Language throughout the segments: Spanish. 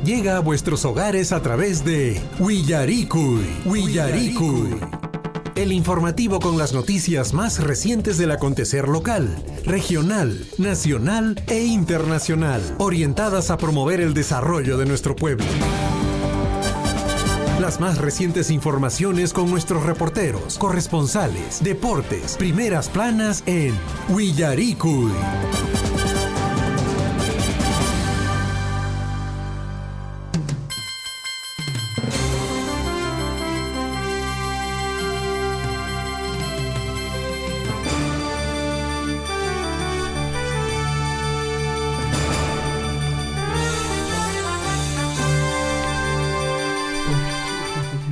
Llega a vuestros hogares a través de Willaricui. El informativo con las noticias más recientes del acontecer local, regional, nacional e internacional, orientadas a promover el desarrollo de nuestro pueblo. Las más recientes informaciones con nuestros reporteros, corresponsales, deportes, primeras planas en Willaricui.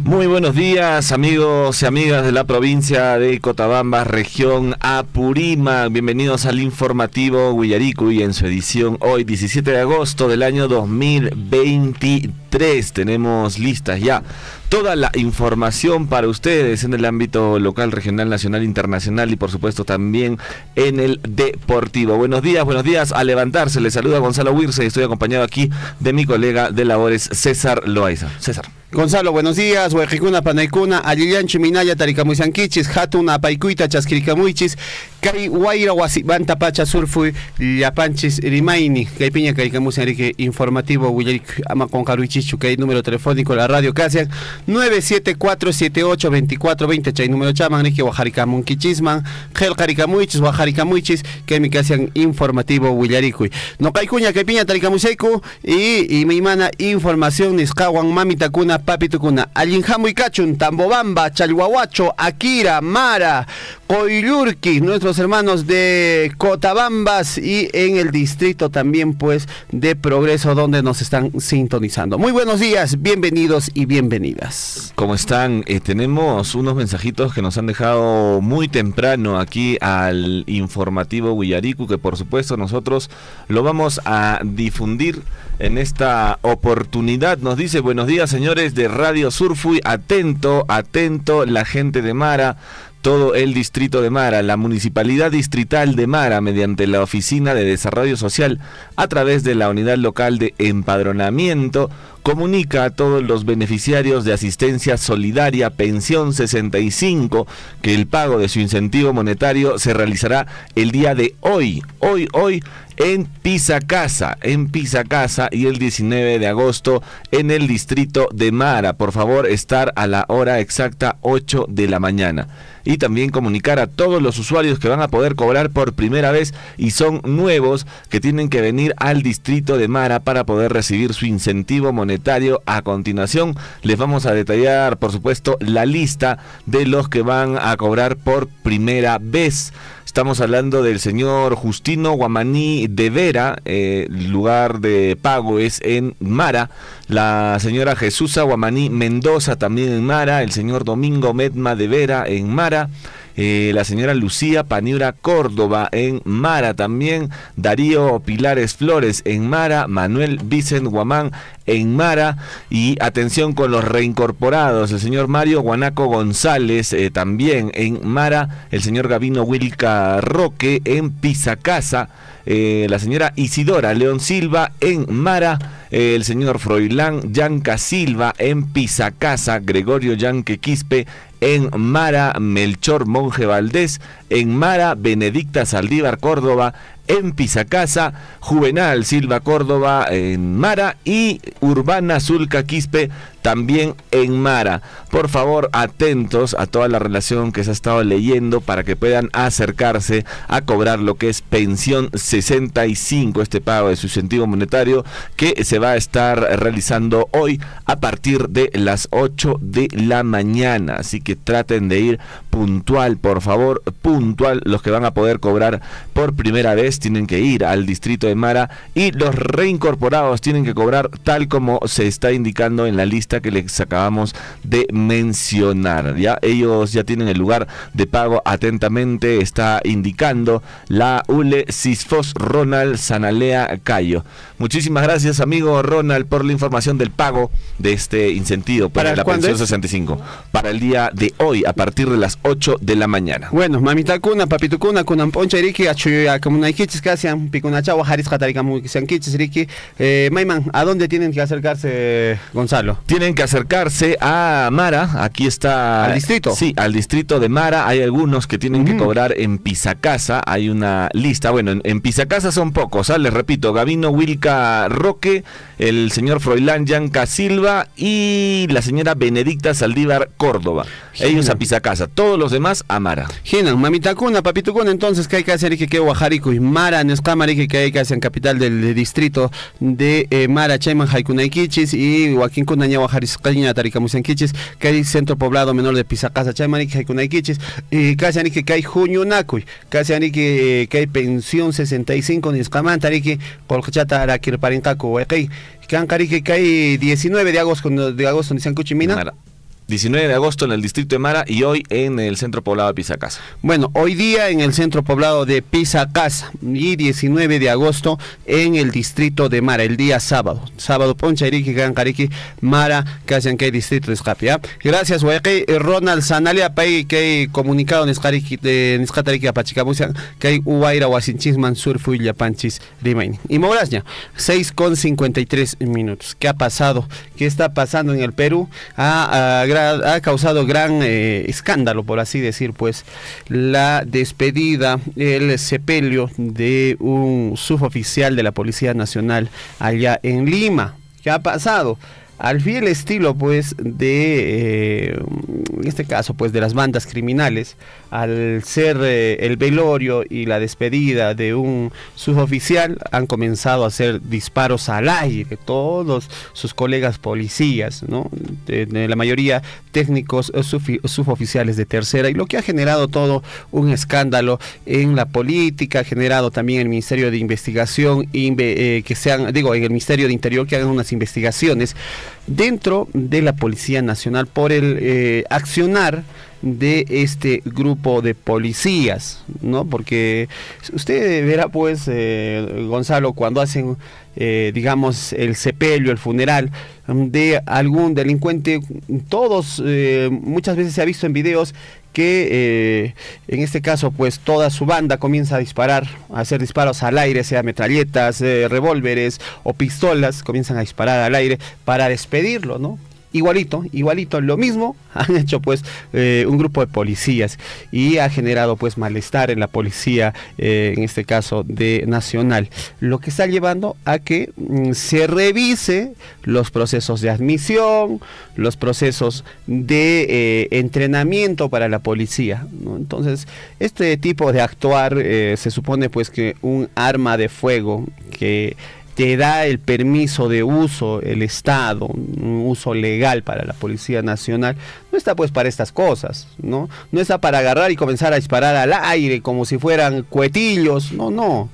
Muy buenos días, amigos y amigas de la provincia de Cotabambas, región Apurímac. Bienvenidos al informativo Willaricui en su edición hoy, 17 de agosto del año 2023. Tenemos listas ya toda la información para ustedes en el ámbito local, regional, nacional, internacional y por supuesto también en el deportivo. Buenos días, a levantarse. Les saluda Gonzalo Huirse y estoy acompañado aquí de mi colega de labores César Loaiza. César. Gonzalo, buenos días. Huejicuna, Panaicuna, Alillanchi, Minaya, Taricamuisanquichis, Hatuna, Paicuita, Chasquiricamuichis, Kai, Guaira, Huasibanta, Pacha, Surfui, Yapanchis, Rimaini, Caipiña, Caricamusanrique, informativo, Willaric, Ama con Caruichichu, que hay número telefónico, la radio Casian, 974782420, chay número chaman, Rique, Huajaricamunkichisman, Gel Caricamuichis, Huajaricamuichis, que mi Casian informativo, Willaricui. No Caicuña, Caipiña, Taricamuseiku, y mi mana información, Niscawan, Mamitacuna, Papitukuna, Alinjamu y Cachun, Tambobamba, Chalhuahuacho, Akira, Mara, Coyurqui, nuestros hermanos de Cotabambas y en el distrito también pues de Progreso donde nos están sintonizando. Muy buenos días, bienvenidos y bienvenidas. ¿Cómo están? Tenemos unos mensajitos que nos han dejado muy temprano aquí al informativo Willaricui, que por supuesto nosotros lo vamos a difundir en esta oportunidad. Nos dice: buenos días, señores de Radio Surfui, atento la gente de Mara, todo el distrito de Mara, la Municipalidad Distrital de Mara, mediante la Oficina de Desarrollo Social, a través de la Unidad Local de Empadronamiento, comunica a todos los beneficiarios de asistencia solidaria Pensión 65 que el pago de su incentivo monetario se realizará el día de hoy en Pisacasa y el 19 de agosto en el distrito de Mara. Por favor, estar a la hora exacta 8 de la mañana. Y también comunicar a todos los usuarios que van a poder cobrar por primera vez y son nuevos, que tienen que venir al distrito de Mara para poder recibir su incentivo monetario. A continuación les vamos a detallar, por supuesto, la lista de los que van a cobrar por primera vez. Estamos hablando del señor Justino Guamaní de Vera, lugar de pago es en Mara, la señora Jesusa Guamaní Mendoza también en Mara, el señor Domingo Medma de Vera en Mara, la señora Lucía Paniura Córdoba en Mara también, Darío Pilares Flores en Mara, Manuel Vicent Guamán en Mara. Y atención con los reincorporados: el señor Mario Guanaco González también en Mara, el señor Gavino Wilca Roque en Pisacasa, la señora Isidora León Silva en Mara, el señor Froilán Yanca Silva en Pisacasa, Gregorio Yanque Quispe en Mara, Melchor Monje Valdés en Mara, Benedicta Saldívar Córdoba en Pisacasa, Juvenal Silva Córdoba en Mara y Urbana Zulca Quispe también en Mara. Por favor, atentos a toda la relación que se ha estado leyendo para que puedan acercarse a cobrar lo que es Pensión 65, este pago de su incentivo monetario que se va a estar realizando hoy a partir de las 8 de la mañana. Así que traten de ir puntual, por favor, puntual. Los que van a poder cobrar por primera vez tienen que ir al distrito de Mara y los reincorporados tienen que cobrar tal como se está indicando en la lista que les acabamos de mencionar. Ya ellos ya tienen el lugar de pago. Atentamente está indicando la ULE Cisfos Ronald Sanalea Cayo. Muchísimas gracias, amigo Ronald, por la información del pago de este incentivo para la pensión 65 para el día de hoy a partir de las 8 de la mañana. Bueno, mamita cuna, papito cuna, kunan poncha iriki, achuya, comunaique, Kichis Casian, Picunachawa, Jaris Cataricamu, Kichis, Ricky. Mayman, ¿a dónde tienen que acercarse, Gonzalo? Tienen que acercarse a Mara, aquí está... ¿Al distrito? Sí, al distrito de Mara. Hay algunos que tienen que cobrar en Pisacasa, hay una lista. Bueno, en Pisacasa son pocos, ¿ah? Les repito, Gavino Wilca Roque, el señor Froilán Yanca Silva y la señora Benedicta Saldívar Córdoba. Ellos a Pisacasa, todos los demás a Mara. Ginan, mamita cuna, papito cuna, entonces que hay que hacer que Guajarico y Mara, Nescamari, que hay que hacer en capital del distrito de Mara, Chayman, Jaikunaikichis y Joaquín Cunaña, Guajariscaña, Taricamusenquichis, que hay centro poblado menor de Pisacasa, Chayman, Jaikunaikichis, y casi que hay Juñunacuy, casi que hay pensión 65, Nescaman, Tariki, Colchata, Arakir Parincaco, que han que hay 19 de agosto, ni San Cuchimina. 19 de agosto en el distrito de Mara y hoy en el centro poblado de Pisacasa. Bueno, hoy día en el centro poblado de Pisacasa y 19 de agosto en el distrito de Mara, el día sábado. Sábado, Poncha, Iriki, Gancariki, Mara, casi que hay distrito de escape. ¿Ya? Gracias, Hueque, Ronald Sanalia, Pay, que hay comunicado de Niscatariki a Pachicabusian, que hay Uaira, Huasinchisman, Surfu y Yapanchis, Rimain. Y Morazña, 6:53 minutos. ¿Qué ha pasado? ¿Qué está pasando en el Perú? Ha causado gran escándalo, por así decir, pues la despedida, el sepelio de un suboficial de la Policía Nacional allá en Lima. ¿Qué ha pasado? Al fiel estilo, pues, en este caso, pues, de las bandas criminales, al ser el velorio y la despedida de un suboficial, han comenzado a hacer disparos al aire, todos sus colegas policías, ¿no? De la mayoría técnicos suboficiales de tercera, y lo que ha generado todo un escándalo en la política, ha generado también el Ministerio de Investigación, en el Ministerio de Interior, que hagan unas investigaciones dentro de la Policía Nacional por el accionar de este grupo de policías, ¿no? Porque usted verá, pues, Gonzalo, cuando hacen, digamos, el sepelio, el funeral de algún delincuente, todos, muchas veces se ha visto en videos que en este caso, pues, toda su banda comienza a disparar, a hacer disparos al aire, sea metralletas, revólveres o pistolas, comienzan a disparar al aire para despedirlo, ¿no? Igualito, lo mismo han hecho, pues, un grupo de policías, y ha generado, pues, malestar en la policía, en este caso de Nacional, lo que está llevando a que se revise los procesos de admisión, los procesos de entrenamiento para la policía, ¿no? Entonces, este tipo de actuar, se supone, pues, que un arma de fuego que te da el permiso de uso, el Estado, un uso legal para la Policía Nacional, no está, pues, para estas cosas, ¿no? No está para agarrar y comenzar a disparar al aire como si fueran cohetillos, no.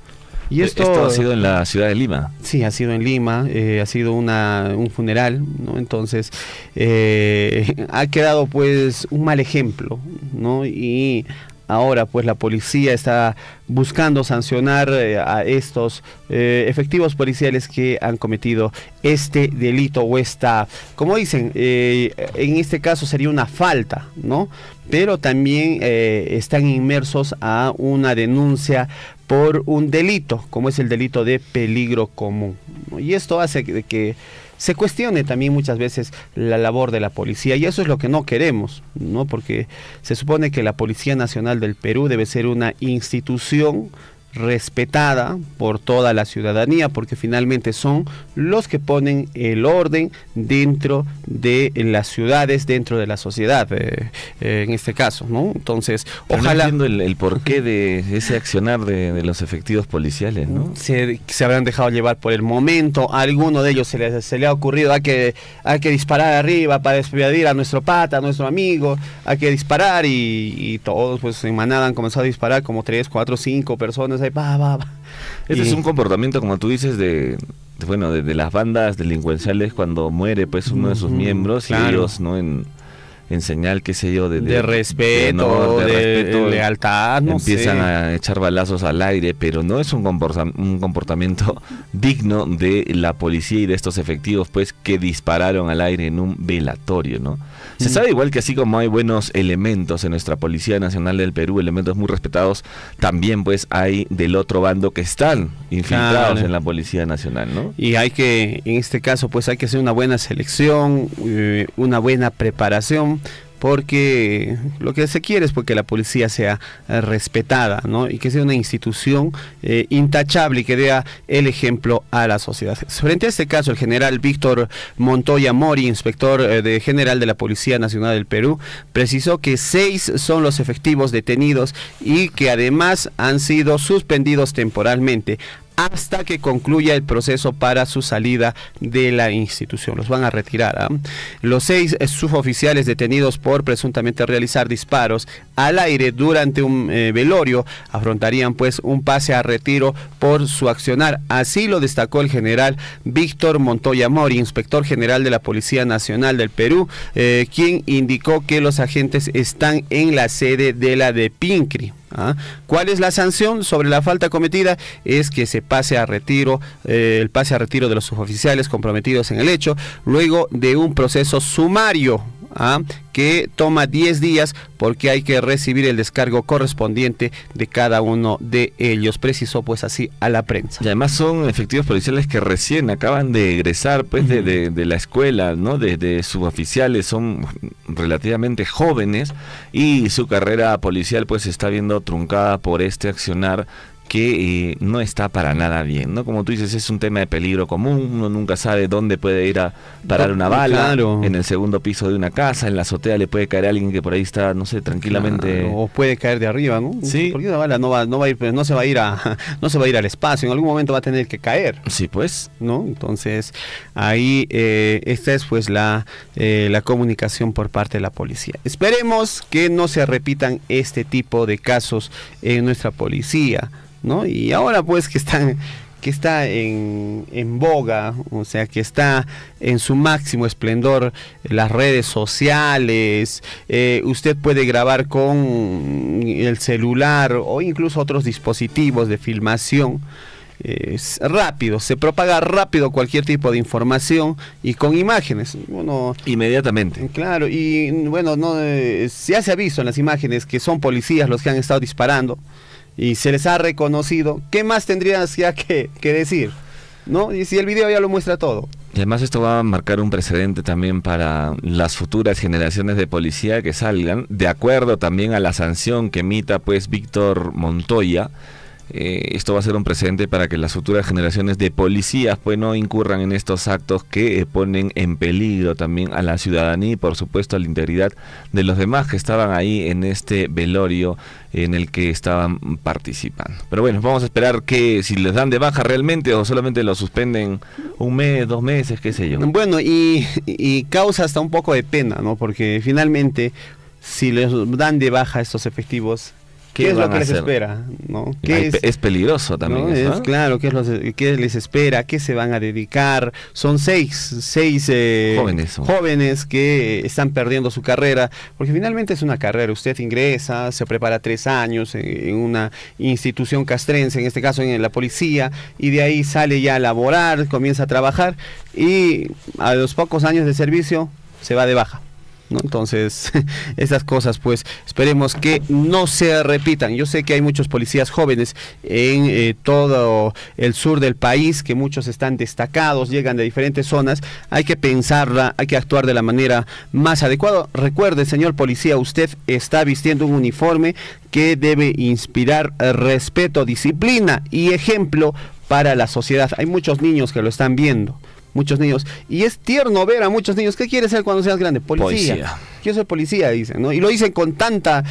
Y esto ha sido en la ciudad de Lima. Sí, ha sido en Lima, ha sido un funeral, ¿no? Entonces, ha quedado, pues, un mal ejemplo, ¿no? Y ahora, pues, la policía está buscando sancionar a estos efectivos policiales que han cometido este delito o esta, como dicen, en este caso sería una falta, ¿no? Pero también están inmersos a una denuncia por un delito, como es el delito de peligro común, ¿no? Y esto hace que se cuestione también muchas veces la labor de la policía, y eso es lo que no queremos, ¿no? Porque se supone que la Policía Nacional del Perú debe ser una institución respetada por toda la ciudadanía, porque finalmente son los que ponen el orden dentro de las ciudades, dentro de la sociedad, en este caso, ¿no? Entonces, pero ojalá... no entiendo el porqué de ese accionar de los efectivos policiales, ¿no? Se habrán dejado llevar por el momento, a alguno de ellos se le ha ocurrido, hay que disparar arriba para despedir a nuestro pata, a nuestro amigo, hay que disparar, y todos, pues, en manada han comenzado a disparar, como 3, 4, 5 personas. Este es un comportamiento, como tú dices, de las bandas delincuenciales cuando muere, pues, uno de sus miembros, claro. Y ellos, ¿no? en señal, qué sé yo, de respeto, honor, de respeto, lealtad, no empiezan sé. a echar balazos al aire, pero no es un comportamiento digno de la policía y de estos efectivos, pues, que dispararon al aire en un velatorio, ¿no? Se sabe igual que así como hay buenos elementos en nuestra Policía Nacional del Perú, elementos muy respetados, también pues hay del otro bando que están infiltrados Claro. en la Policía Nacional, ¿no? Y hay que, en este caso, pues hay que hacer una buena selección, una buena preparación, porque lo que se quiere es porque la policía sea respetada, ¿no? Y que sea una institución intachable y que dé el ejemplo a la sociedad. Frente a este caso, el general Víctor Montoya Mori, inspector general de la Policía Nacional del Perú, precisó que 6 son los efectivos detenidos y que además han sido suspendidos temporalmente hasta que concluya el proceso para su salida de la institución. Los van a retirar, ¿eh? Los 6 suboficiales detenidos por presuntamente realizar disparos al aire durante un velorio afrontarían pues un pase a retiro por su accionar. Así lo destacó el general Víctor Montoya Mori, inspector general de la Policía Nacional del Perú, quien indicó que los agentes están en la sede de la de Pincri. ¿Ah? ¿Cuál es la sanción sobre la falta cometida? Es que se pase a retiro, el pase a retiro de los suboficiales comprometidos en el hecho, luego de un proceso sumario, ¿ah? Que toma 10 días porque hay que recibir el descargo correspondiente de cada uno de ellos, precisó pues así a la prensa. Y además son efectivos policiales que recién acaban de egresar pues de la escuela, ¿no? De suboficiales, son relativamente jóvenes y su carrera policial pues se está viendo truncada por este accionar que no está para nada bien, ¿no? Como tú dices, es un tema de peligro común, uno nunca sabe dónde puede ir a parar una bala, claro. En el segundo piso de una casa, en la azotea le puede caer a alguien que por ahí está, no sé, tranquilamente... Claro, o puede caer de arriba, ¿no? Sí. Porque una bala no va a ir, pues, no se va a ir al espacio, en algún momento va a tener que caer, Sí, pues. ¿no? Entonces, ahí esta es pues la comunicación por parte de la policía. Esperemos que no se repitan este tipo de casos en nuestra policía, ¿no? Y ahora pues que está en boga, o sea, que está en su máximo esplendor las redes sociales, usted puede grabar con el celular o incluso otros dispositivos de filmación. Es rápido, se propaga rápido cualquier tipo de información y con imágenes. Uno, Inmediatamente. claro, y bueno, ya se ha visto en las imágenes que son policías los que han estado disparando y se les ha reconocido. ¿Qué más tendrías ya que decir? ¿No? Y si el video ya lo muestra todo. Y además esto va a marcar un precedente también para las futuras generaciones de policía que salgan, de acuerdo también a la sanción que emita pues Víctor Montoya. Esto va a ser un precedente para que las futuras generaciones de policías pues no incurran en estos actos que ponen en peligro también a la ciudadanía y por supuesto a la integridad de los demás que estaban ahí en este velorio en el que estaban participando. Pero bueno, vamos a esperar que si les dan de baja realmente o solamente lo suspenden un mes, 2 meses, qué sé yo. Bueno, y causa hasta un poco de pena, ¿no? Porque finalmente, si les dan de baja a estos efectivos, ¿qué es lo van que a les hacer? espera? ¿No? ¿Qué Es peligroso también, ¿no? eso, Es ¿eh? claro, ¿qué les espera? ¿Qué se van a dedicar? Son seis jóvenes que están perdiendo su carrera, porque finalmente es una carrera. Usted ingresa, se prepara 3 años en una institución castrense, en este caso en la policía, y de ahí sale ya a laborar, comienza a trabajar, y a los pocos años de servicio se va de baja, ¿no? Entonces, esas cosas pues esperemos que no se repitan. Yo sé que hay muchos policías jóvenes en todo el sur del país, que muchos están destacados, llegan de diferentes zonas. Hay que pensarla, hay que actuar de la manera más adecuada. Recuerde, señor policía, usted está vistiendo un uniforme que debe inspirar respeto, disciplina y ejemplo para la sociedad. Hay muchos niños que lo están viendo, muchos niños, y es tierno ver a muchos niños. ¿Qué quieres ser cuando seas grande? Policía. Quiero ser policía, dicen, ¿no? Y lo dicen con tanta,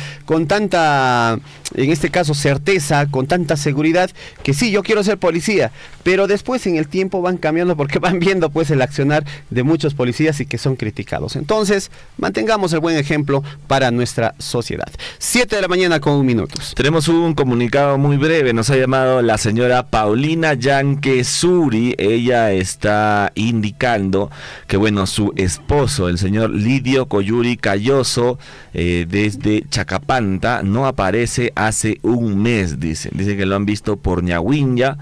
en este caso, certeza, con tanta seguridad, que sí, yo quiero ser policía, pero después en el tiempo van cambiando porque van viendo pues el accionar de muchos policías y que son criticados. Entonces, mantengamos el buen ejemplo para nuestra sociedad. 7 de la mañana con 1 minuto. Tenemos un comunicado muy breve, nos ha llamado la señora Paulina Yanquesuri. Ella está indicando que bueno, su esposo, el señor Lidio Coyuri Calloso, desde Chacapanta, no aparece hace un mes, dice que lo han visto por Ñahuinya.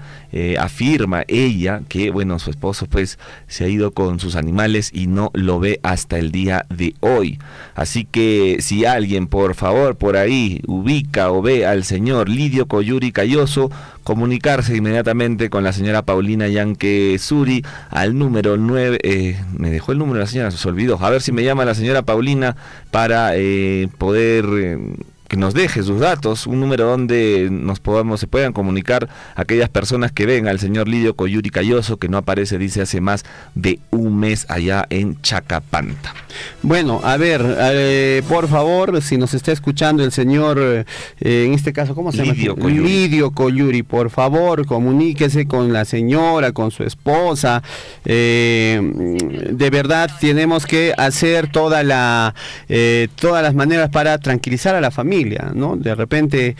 Afirma ella que, bueno, su esposo pues se ha ido con sus animales y no lo ve hasta el día de hoy. Así que si alguien, por favor, por ahí ubica o ve al señor Lidio Coyuri Calloso, comunicarse inmediatamente con la señora Paulina Yanque Suri al número 9, me dejó el número la señora, se olvidó, a ver si me llama la señora Paulina para poder que nos deje sus datos, un número donde se puedan comunicar aquellas personas que ven al señor Lidio Coyuri Calloso, que no aparece, dice, hace más de un mes allá en Chacapanta. Bueno, a ver, por favor, si nos está escuchando el señor, en este caso, ¿cómo se llama? Lidio Coyuri, por favor, comuníquese con la señora, con su esposa. De verdad, tenemos que hacer todas las maneras para tranquilizar a la familia, ¿no? De repente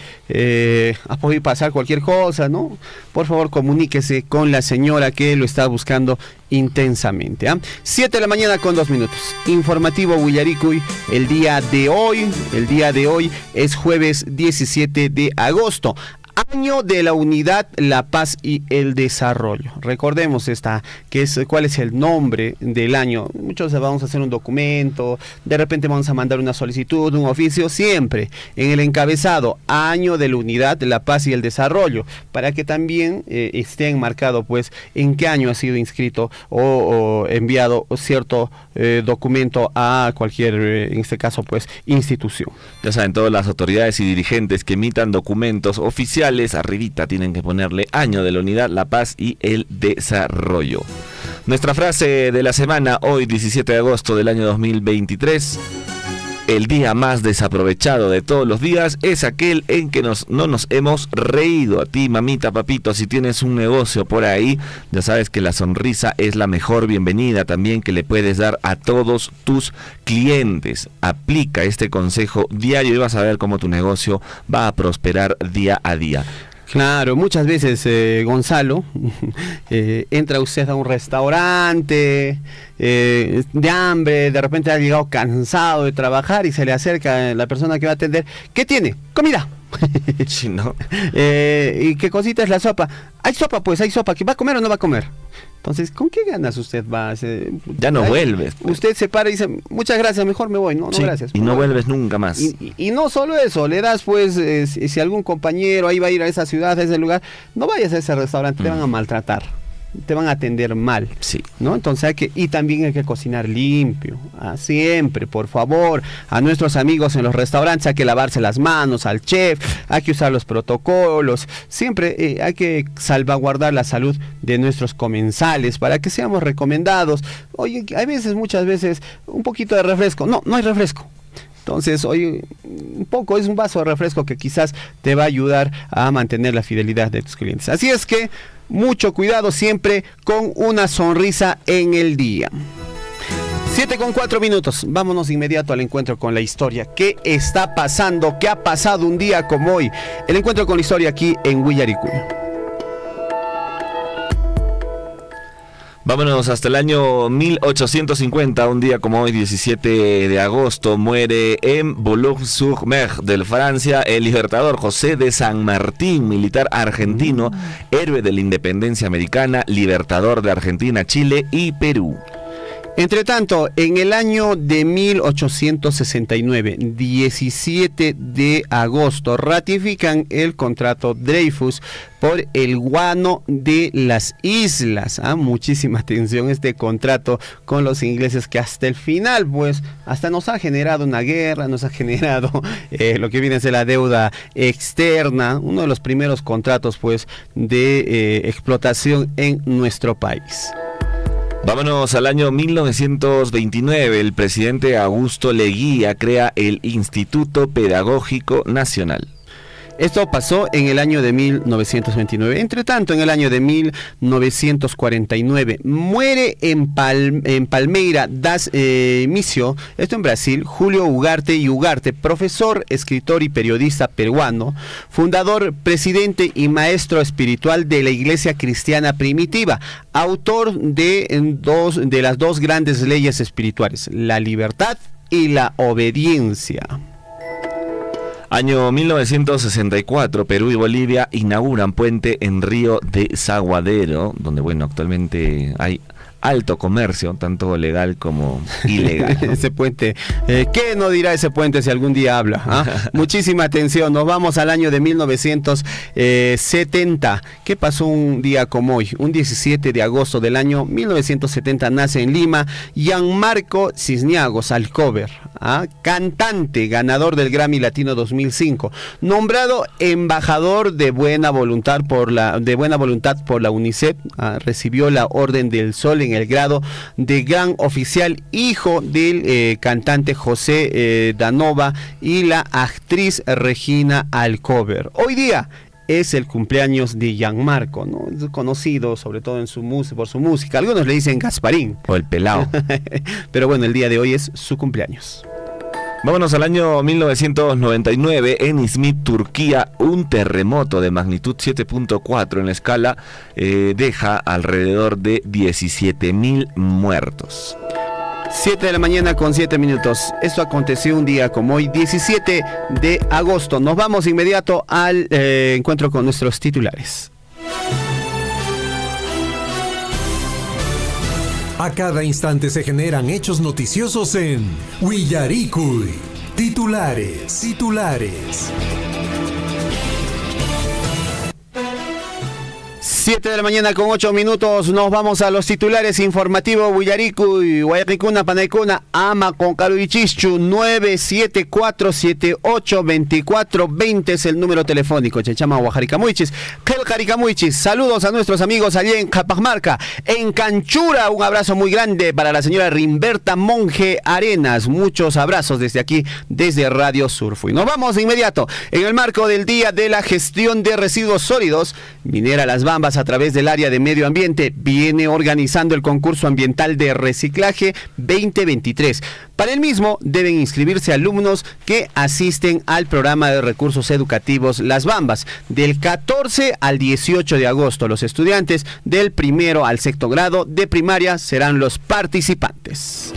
ha podido pasar cualquier cosa, ¿no? Por favor, comuníquese con la señora que lo está buscando intensamente. 7 de la mañana con 2 minutos. Informativo Willaricui, el día de hoy es jueves 17 de agosto. Año de la unidad, la paz y el desarrollo. Recordemos cuál es el nombre del año. Muchos vamos a hacer un documento, de repente vamos a mandar una solicitud, un oficio, siempre en el encabezado, Año de la unidad, la paz y el desarrollo, para que también esté enmarcado pues en qué año ha sido inscrito o enviado cierto documento a cualquier, en este caso pues, institución. Ya saben, todas las autoridades y dirigentes que emitan documentos oficiales, arribita tienen que ponerle Año de la unidad, la paz y el desarrollo. Nuestra frase de la semana, hoy 17 de agosto del año 2023. El día más desaprovechado de todos los días es aquel en que no nos hemos reído. A ti, mamita, papito, si tienes un negocio por ahí, ya sabes que la sonrisa es la mejor bienvenida también que le puedes dar a todos tus clientes. Aplica este consejo diario y vas a ver cómo tu negocio va a prosperar día a día. Claro, muchas veces, Gonzalo, entra usted a un restaurante de hambre, de repente ha llegado cansado de trabajar y se le acerca la persona que va a atender. ¿Qué tiene? Comida. Sí, ¿no? ¿Y qué cosita es la sopa? Hay sopa, pues hay sopa. ¿Que va a comer o no va a comer? Entonces, ¿con qué ganas usted va? Ya no vuelves. Pues. Usted se para y dice, muchas gracias, mejor me voy. No, sí, gracias. Y no vuelves nunca más. Y no solo eso, le das pues, si algún compañero ahí va a ir a esa ciudad, a ese lugar, no vayas a ese restaurante, te van a maltratar. Te van a atender mal, sí, ¿no? Entonces también hay que cocinar limpio, siempre, por favor, a nuestros amigos en los restaurantes hay que lavarse las manos, al chef, hay que usar los protocolos, siempre hay que salvaguardar la salud de nuestros comensales para que seamos recomendados. Oye, hay veces, muchas veces, un poquito de refresco, no hay refresco. Entonces, hoy es un vaso de refresco que quizás te va a ayudar a mantener la fidelidad de tus clientes. Así es que mucho cuidado siempre con una sonrisa en el día. 7:04 minutos. Vámonos inmediato al encuentro con la historia. ¿Qué está pasando? ¿Qué ha pasado un día como hoy? El encuentro con la historia aquí en Willaricui. Vámonos hasta el año 1850, un día como hoy, 17 de agosto, muere en Boulogne-sur-Mer, de Francia, el libertador José de San Martín, militar argentino, héroe de la independencia americana, libertador de Argentina, Chile y Perú. Entre tanto, en el año de 1869, 17 de agosto, ratifican el contrato Dreyfus por el guano de las islas. Muchísima atención este contrato con los ingleses que hasta el final, pues, hasta nos ha generado una guerra, nos ha generado lo que viene a ser la deuda externa, uno de los primeros contratos, pues, de explotación en nuestro país. Vámonos al año 1929, el presidente Augusto Leguía crea el Instituto Pedagógico Nacional. Esto pasó en el año de 1929. Entre tanto, en el año de 1949, muere en Palmeira das Missio, esto en Brasil, Julio Ugarte y Ugarte, profesor, escritor y periodista peruano, fundador, presidente y maestro espiritual de la Iglesia Cristiana Primitiva, autor de las dos grandes leyes espirituales, la libertad y la obediencia. Año 1964, Perú y Bolivia inauguran puente en Río de Saguadero, donde, bueno, actualmente hay alto comercio, tanto legal como ilegal, ¿no? Ese puente, ¿qué no dirá ese puente si algún día habla? ¿Ah? Muchísima atención, nos vamos al año de 1970. ¿Qué pasó un día como hoy? Un 17 de agosto del año 1970 nace en Lima Gianmarco Cisniagos Alcover, cantante, ganador del Grammy Latino 2005, nombrado embajador de buena voluntad por la UNICEF, recibió la Orden del Sol en el grado de gran oficial, hijo del cantante José Danova y la actriz Regina Alcover. Hoy día es el cumpleaños de Gianmarco, ¿no? Es conocido sobre todo por su música. Algunos le dicen Gasparín. O el pelao. Pero bueno, el día de hoy es su cumpleaños. Vámonos al año 1999, en Izmit, Turquía, un terremoto de magnitud 7.4 en la escala deja alrededor de 17.000 muertos. 7 de la mañana con 7 minutos. Esto aconteció un día como hoy, 17 de agosto. Nos vamos inmediato al encuentro con nuestros titulares. A cada instante se generan hechos noticiosos en Willaricui. Titulares. 7 de la mañana con 8 minutos, nos vamos a los titulares informativos. Willaricui, Guayaricuna, Panaicuna, Ama con Caruichichu, 974782420 es el número telefónico. Chechama Guajaricamuichis, Kelcaricamuichis, saludos a nuestros amigos allí en Capamarca, en Canchura, un abrazo muy grande para la señora Rimberta Monge Arenas, muchos abrazos desde aquí, desde Radio Surfui. Nos vamos de inmediato, en el marco del Día de la Gestión de Residuos Sólidos, Minera Las Bambas, a través del área de medio ambiente, viene organizando el concurso ambiental de reciclaje 2023. Para el mismo deben inscribirse alumnos que asisten al programa de recursos educativos Las Bambas del 14 al 18 de agosto. Los estudiantes del primero al sexto grado de primaria serán los participantes.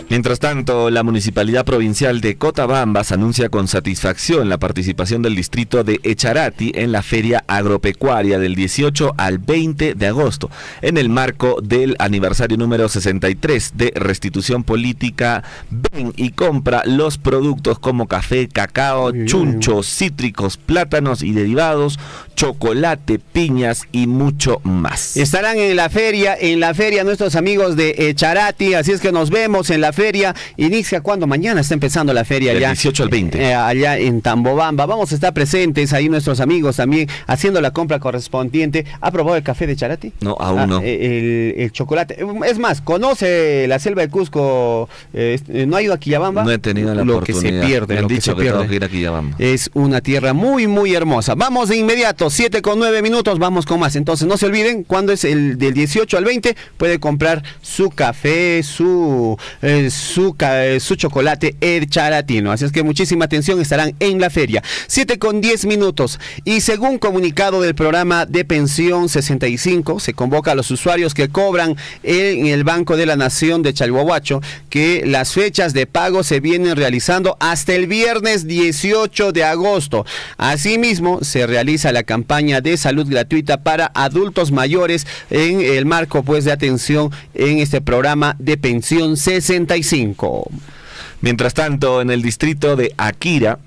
Mientras tanto, la Municipalidad Provincial de Cotabambas anuncia con satisfacción la participación del distrito de Echarati en la Feria Agropecuaria del 18 al 20 de agosto, en el marco del aniversario número 63 de Restitución Política. Ven y compra los productos como café, cacao, chunchos, cítricos, plátanos y derivados, chocolate, piñas y mucho más. Estarán en la feria nuestros amigos de Echarati, así es que nos vemos en la feria. Inicia cuando mañana está empezando la feria del allá 18 al 20 allá en Tambobamba. Vamos a estar presentes ahí, nuestros amigos también haciendo la compra correspondiente. ¿Ha probado el café de Echarati? No, aún no. El chocolate, es más, conoce la selva de Cusco. ¿No ha ido a Quillabamba? No he tenido la oportunidad. Que se pierde, me han dicho que tengo que ir a Quillabamba. Es una tierra muy muy hermosa. Vamos de inmediato, 7:09, vamos con más. Entonces no se olviden, cuando es el del 18 al 20 puede comprar su café, su chocolate charatino. Así es que muchísima atención, estarán en la feria. 7:10. Y según comunicado del programa de pensión 65, se convoca a los usuarios que cobran en el Banco de la Nación de Chalhuahuacho que las fechas de pago se vienen realizando hasta el viernes 18 de agosto. Asimismo, se realiza la campaña de salud gratuita para adultos mayores en el marco pues de atención en este programa de pensión 65. Mientras tanto, en el distrito de Akira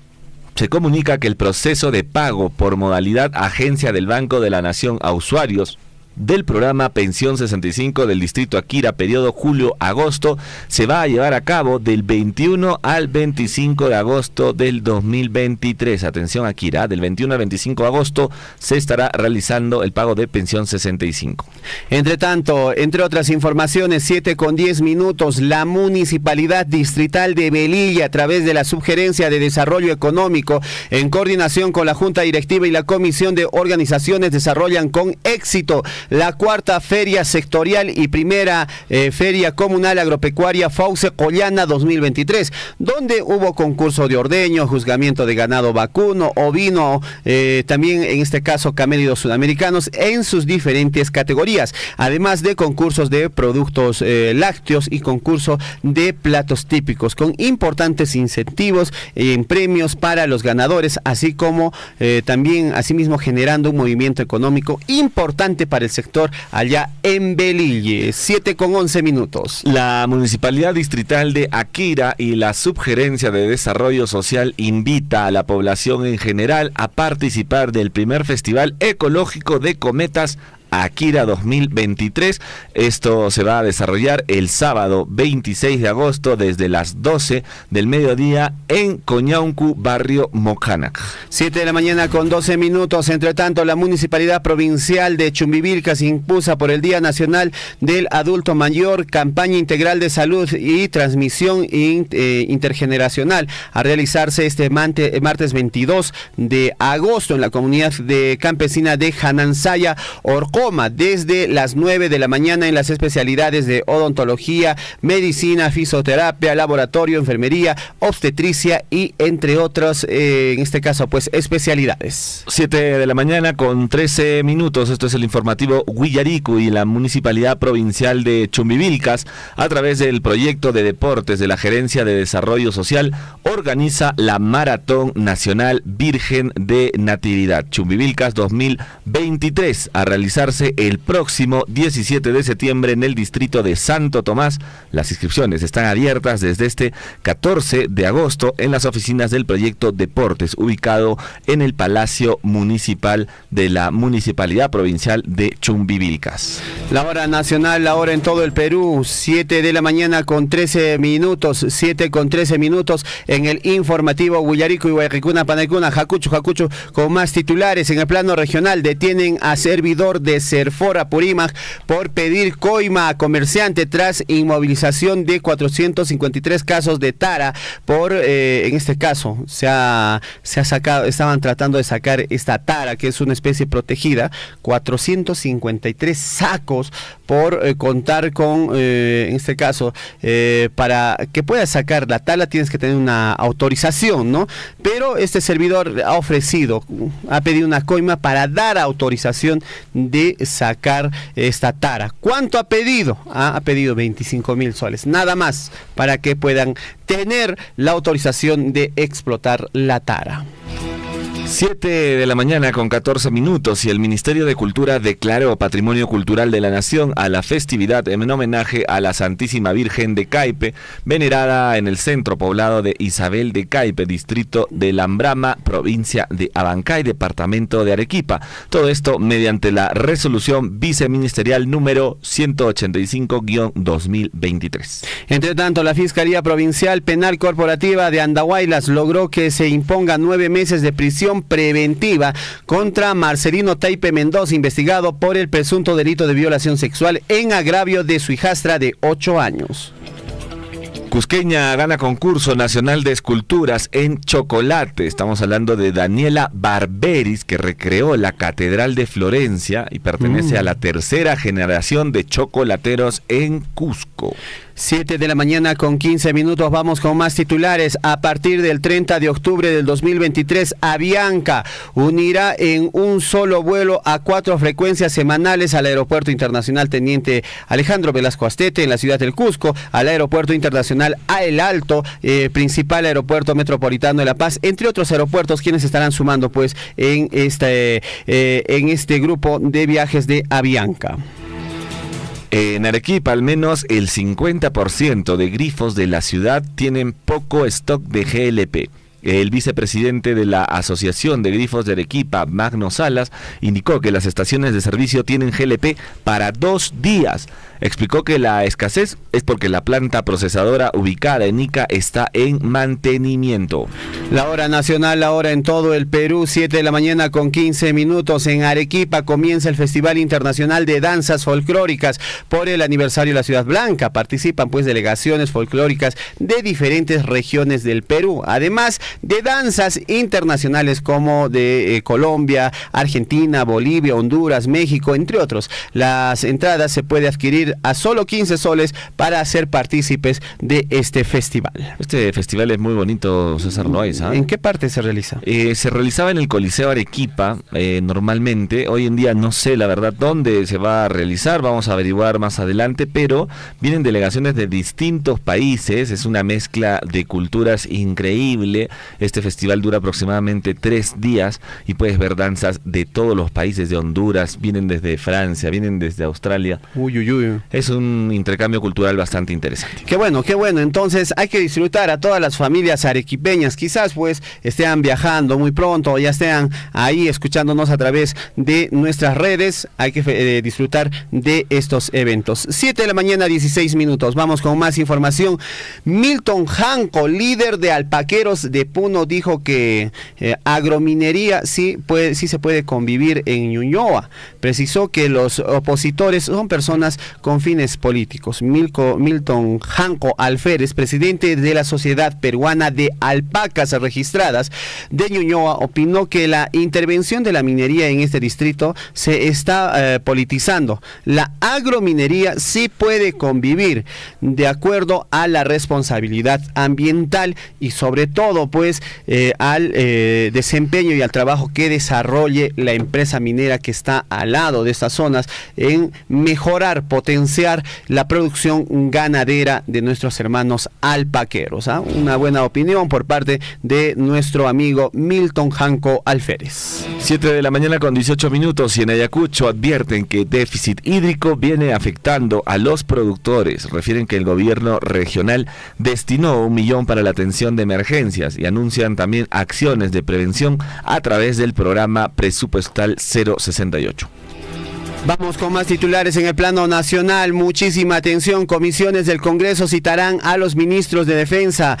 se comunica que el proceso de pago por modalidad agencia del Banco de la Nación a usuarios del programa Pensión 65 del distrito Akira, periodo julio-agosto, se va a llevar a cabo del 21 al 25 de agosto del 2023. Atención Akira, del 21 al 25 de agosto se estará realizando el pago de Pensión 65. Entre tanto, entre otras informaciones, 7:10, la Municipalidad Distrital de Velilla, a través de la Subgerencia de Desarrollo Económico, en coordinación con la Junta Directiva y la Comisión de Organizaciones, desarrollan con éxito la cuarta feria sectorial y primera feria comunal agropecuaria Fauce Collana 2023, donde hubo concurso de ordeño, juzgamiento de ganado vacuno, ovino, también en este caso camélidos sudamericanos en sus diferentes categorías, además de concursos de productos lácteos y concurso de platos típicos, con importantes incentivos en premios para los ganadores, así como también asimismo generando un movimiento económico importante para el sector allá en Belille. 7:11. La Municipalidad Distrital de Akira y la Subgerencia de Desarrollo Social invita a la población en general a participar del primer Festival Ecológico de Cometas Akira 2023. Esto se va a desarrollar el sábado 26 de agosto desde las 12 del mediodía en Coñauncu, barrio Mocanac. 7:12. Entre tanto, la Municipalidad Provincial de Chumbivilcas impulsa por el Día Nacional del Adulto Mayor campaña integral de salud y transmisión intergeneracional a realizarse este martes 22 de agosto en la comunidad de campesina de Janansaya, Orcoma, desde las 9 de la mañana en las especialidades de odontología, medicina, fisioterapia, laboratorio, enfermería, obstetricia y entre otros, en este caso, pues especialidades. 7:13. Esto es el informativo Huillaricu y la Municipalidad Provincial de Chumbivilcas, a través del proyecto de deportes de la Gerencia de Desarrollo Social, organiza la Maratón Nacional Virgen de Natividad Chumbivilcas 2023 a realizarse el próximo 17 de septiembre en el distrito de Santo Tomás. Las inscripciones están abiertas desde este 14 de agosto en las oficinas del proyecto Deportes, ubicado en el Palacio Municipal de la Municipalidad Provincial de Chumbivilcas. La hora nacional, la hora en todo el Perú, 7:13. 7:13 en el informativo Huillaricu y Huayquicuna, Panaycuna, Jacucho, con más titulares. En el plano regional, detienen a servidor de Serfor Apurímac por pedir coima a comerciante tras inmovilización de 453 casos de tara. En este caso se ha sacado, estaban tratando de sacar esta tara, que es una especie protegida, 453 sacos por contar con, en este caso, para que puedas sacar la tala tienes que tener una autorización, ¿no? Pero este servidor ha pedido una coima para dar autorización de sacar esta tara. ¿Cuánto ha pedido? Ha pedido 25,000 soles, nada más, para que puedan tener la autorización de explotar la tara. 7:14 y el Ministerio de Cultura declaró Patrimonio Cultural de la Nación a la festividad en homenaje a la Santísima Virgen de Caipe, venerada en el centro poblado de Isabel de Caipe, distrito de Lambrama, provincia de Abancay, departamento de Arequipa. Todo esto mediante la resolución viceministerial número 185-2023. Entre tanto, la Fiscalía Provincial Penal Corporativa de Andahuaylas logró que se imponga 9 meses de prisión preventiva contra Marcelino Taipe Mendoza, investigado por el presunto delito de violación sexual en agravio de su hijastra de 8 años. Cusqueña gana concurso nacional de esculturas en chocolate. Estamos hablando de Daniela Barberis, que recreó la Catedral de Florencia y pertenece a la tercera generación de chocolateros en Cusco. 7:15. Vamos con más titulares. A partir del 30 de octubre del 2023, Avianca unirá en un solo vuelo a 4 frecuencias semanales al Aeropuerto Internacional Teniente Alejandro Velasco Astete en la ciudad del Cusco, al Aeropuerto Internacional A El Alto, principal aeropuerto metropolitano de La Paz, entre otros aeropuertos, quienes estarán sumando pues en este grupo de viajes de Avianca. En Arequipa, al menos el 50% de grifos de la ciudad tienen poco stock de GLP. El vicepresidente de la Asociación de Grifos de Arequipa, Magno Salas, indicó que las estaciones de servicio tienen GLP para 2 días. Explicó que la escasez es porque la planta procesadora ubicada en Ica está en mantenimiento. La hora nacional, la hora en todo el Perú, 7 de la mañana con 15 minutos. En Arequipa comienza el Festival Internacional de Danzas Folclóricas por el aniversario de la Ciudad Blanca. Participan pues delegaciones folclóricas de diferentes regiones del Perú, además de danzas internacionales como de Colombia, Argentina, Bolivia, Honduras, México, entre otros. Las entradas se puede adquirir a solo 15 soles para ser partícipes de este festival. Este festival es muy bonito, César Loaiza. ¿En qué parte se realiza? Se realizaba en el Coliseo Arequipa normalmente. Hoy en día no sé la verdad dónde se va a realizar, vamos a averiguar más adelante, pero vienen delegaciones de distintos países, es una mezcla de culturas increíble. Este festival dura aproximadamente 3 días y puedes ver danzas de todos los países, de Honduras, vienen desde Francia, vienen desde Australia. Uy, uy, uy. Es un intercambio cultural bastante interesante. Qué bueno, qué bueno. Entonces hay que disfrutar a todas las familias arequipeñas. Quizás pues estén viajando muy pronto, ya estén ahí escuchándonos a través de nuestras redes. Hay que disfrutar de estos eventos. 7 de la mañana, 16 minutos. Vamos con más información. Milton Janco, líder de alpaqueros de Puno, dijo que agrominería sí se puede convivir en Ñuñoa. Precisó que los opositores son personas con fines políticos. Milton Janco Alférez, presidente de la Sociedad Peruana de Alpacas Registradas de Ñuñoa, opinó que la intervención de la minería en este distrito se está politizando. La agrominería sí puede convivir de acuerdo a la responsabilidad ambiental y sobre todo pues al desempeño y al trabajo que desarrolle la empresa minera que está al lado de estas zonas en mejorar, potenciar la producción ganadera de nuestros hermanos alpaqueros. Una buena opinión por parte de nuestro amigo Milton Janco Alférez. 7 de la mañana con 18 minutos y en Ayacucho advierten que déficit hídrico viene afectando a los productores. Refieren que el gobierno regional destinó 1 millón para la atención de emergencias y anuncian también acciones de prevención a través del programa presupuestal 068. Vamos con más titulares en el plano nacional. Muchísima atención. Comisiones del Congreso citarán a los ministros de Defensa,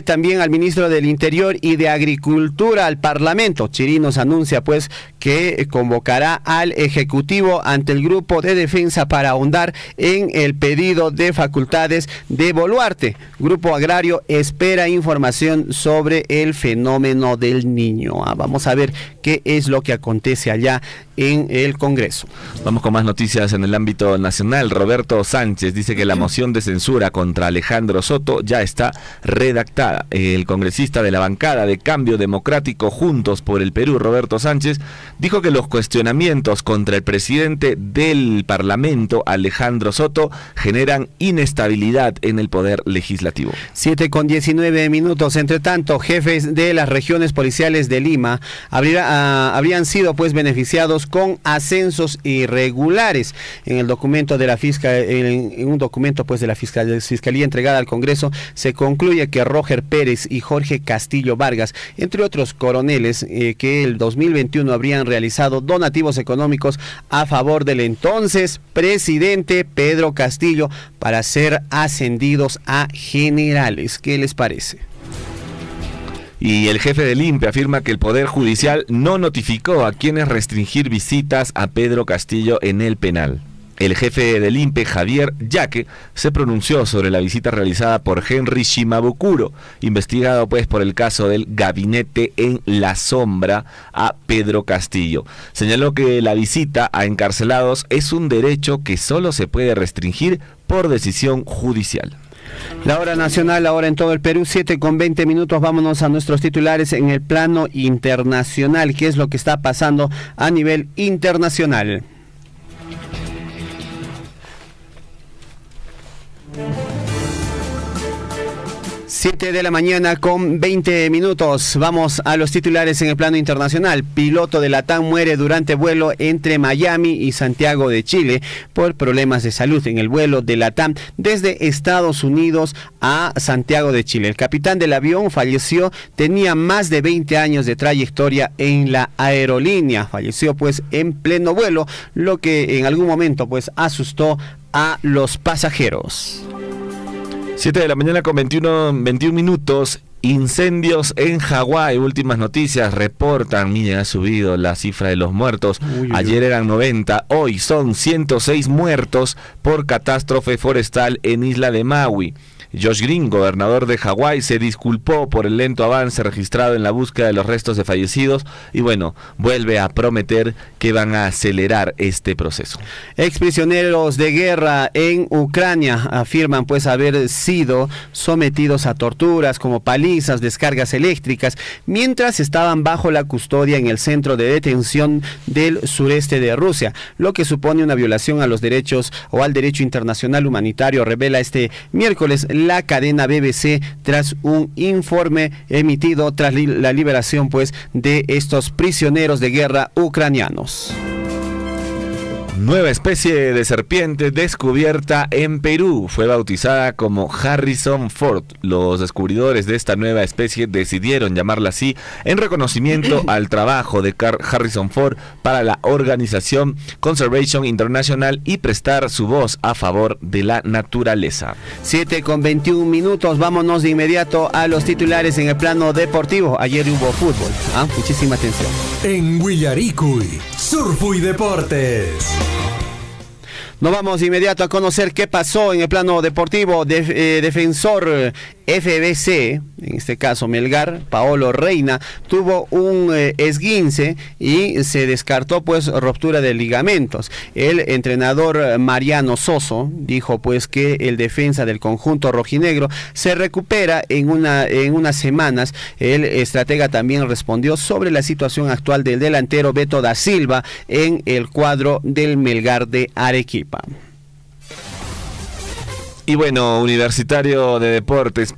también al ministro del Interior y de Agricultura al Parlamento. Chirinos anuncia pues que convocará al Ejecutivo ante el Grupo de Defensa para ahondar en el pedido de facultades de Boluarte. Grupo Agrario espera información sobre el fenómeno del Niño. Vamos a ver qué es lo que acontece allá en el Congreso. Vamos con más noticias en el ámbito nacional. Roberto Sánchez dice que la moción de censura contra Alejandro Soto ya está redactada. El congresista de la bancada de Cambio Democrático Juntos por el Perú, Roberto Sánchez, dijo que los cuestionamientos contra el presidente del Parlamento, Alejandro Soto, generan inestabilidad en el poder legislativo. 7 con 19 minutos. Entre tanto, jefes de las regiones policiales de Lima habrían sido pues beneficiados con ascensos irregulares. En el documento de la en un documento pues de la Fiscalía entregada al Congreso se concluye que Roger Pérez y Jorge Castillo Vargas, entre otros coroneles, que el 2021 habrían realizado donativos económicos a favor del entonces presidente Pedro Castillo para ser ascendidos a generales. ¿Qué les parece? Y el jefe del INPE afirma que el Poder Judicial no notificó a quienes restringir visitas a Pedro Castillo en el penal. El jefe del INPE, Javier Yaque, se pronunció sobre la visita realizada por Henry Shimabukuro, investigado pues por el caso del gabinete en la sombra a Pedro Castillo. Señaló que la visita a encarcelados es un derecho que solo se puede restringir por decisión judicial. La hora nacional, la hora en todo el Perú, 7 con 20 minutos. Vámonos a nuestros titulares en el plano internacional. ¿Qué es lo que está pasando a nivel internacional? 7 de la mañana con 20 minutos. Vamos a los titulares en el plano internacional. Piloto de LATAM muere durante vuelo entre Miami y Santiago de Chile por problemas de salud en el vuelo de LATAM desde Estados Unidos a Santiago de Chile. El capitán del avión falleció, tenía más de 20 años de trayectoria en la aerolínea. Falleció pues en pleno vuelo, lo que en algún momento pues asustó a los pasajeros. 7 de la mañana con 21 minutos. Incendios en Hawái. Últimas noticias reportan, miren, ha subido la cifra de los muertos. Ayer eran 90, hoy son 106 muertos por catástrofe forestal en isla de Maui. Josh Green, gobernador de Hawái, se disculpó por el lento avance registrado en la búsqueda de los restos de fallecidos y bueno, vuelve a prometer que van a acelerar este proceso. Exprisioneros de guerra en Ucrania afirman pues haber sido sometidos a torturas como palizas, descargas eléctricas, mientras estaban bajo la custodia en el centro de detención del sureste de Rusia, lo que supone una violación a los derechos o al derecho internacional humanitario, revela este miércoles la cadena BBC tras un informe emitido tras la liberación pues de estos prisioneros de guerra ucranianos. Nueva especie de serpiente descubierta en Perú. Fue bautizada como Harrison Ford. Los descubridores de esta nueva especie decidieron llamarla así en reconocimiento al trabajo de Harrison Ford para la organización Conservation International y prestar su voz a favor de la naturaleza. 7 con 21 minutos. Vámonos de inmediato a los titulares en el plano deportivo. Ayer hubo fútbol. Muchísima atención. En Willaricui, Surfo y Deportes. Nos vamos de inmediato a conocer qué pasó en el plano deportivo. Defensor FBC, en este caso Melgar, Paolo Reina, tuvo un esguince y se descartó pues ruptura de ligamentos. El entrenador Mariano Soso dijo pues que el defensa del conjunto rojinegro se recupera en unas semanas. El estratega también respondió sobre la situación actual del delantero Beto da Silva en el cuadro del Melgar de Arequipa. Y bueno, Universitario de Deportes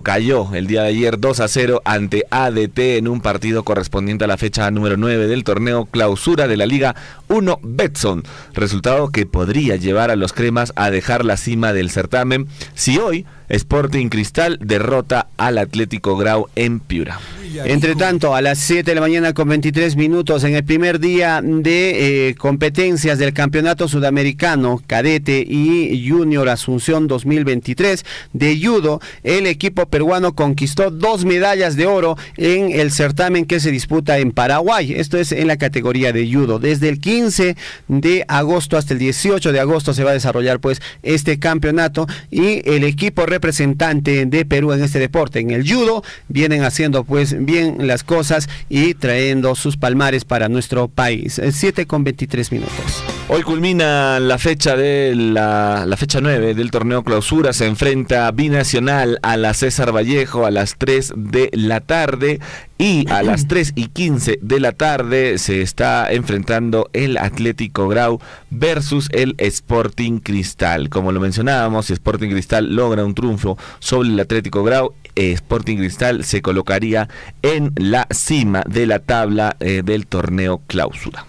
cayó el día de ayer 2-0 ante ADT en un partido correspondiente a la fecha número 9 del torneo clausura de la Liga 1 Betson. Resultado que podría llevar a los cremas a dejar la cima del certamen si hoy Sporting Cristal derrota al Atlético Grau en Piura. Entre tanto, a las 7 de la mañana con 23 minutos, en el primer día de competencias del Campeonato Sudamericano Cadete y Junior Asunción 2023 de judo, el equipo peruano conquistó 2 medallas de oro en el certamen que se disputa en Paraguay. Esto es en la categoría de judo. Desde el 15 de agosto hasta el 18 de agosto se va a desarrollar pues este campeonato y el equipo representante de Perú en este deporte, en el judo, vienen haciendo pues bien las cosas y trayendo sus palmares para nuestro país. 7 con 23 minutos. Hoy culmina la fecha de la fecha 9 del torneo clausura. Se enfrenta Binacional a la César Vallejo a las 3 de la tarde y a las 3:15 de la tarde se está enfrentando el Atlético Grau versus el Sporting Cristal. Como lo mencionábamos, si Sporting Cristal logra un triunfo sobre el Atlético Grau, Sporting Cristal se colocaría en la cima de la tabla del torneo clausura.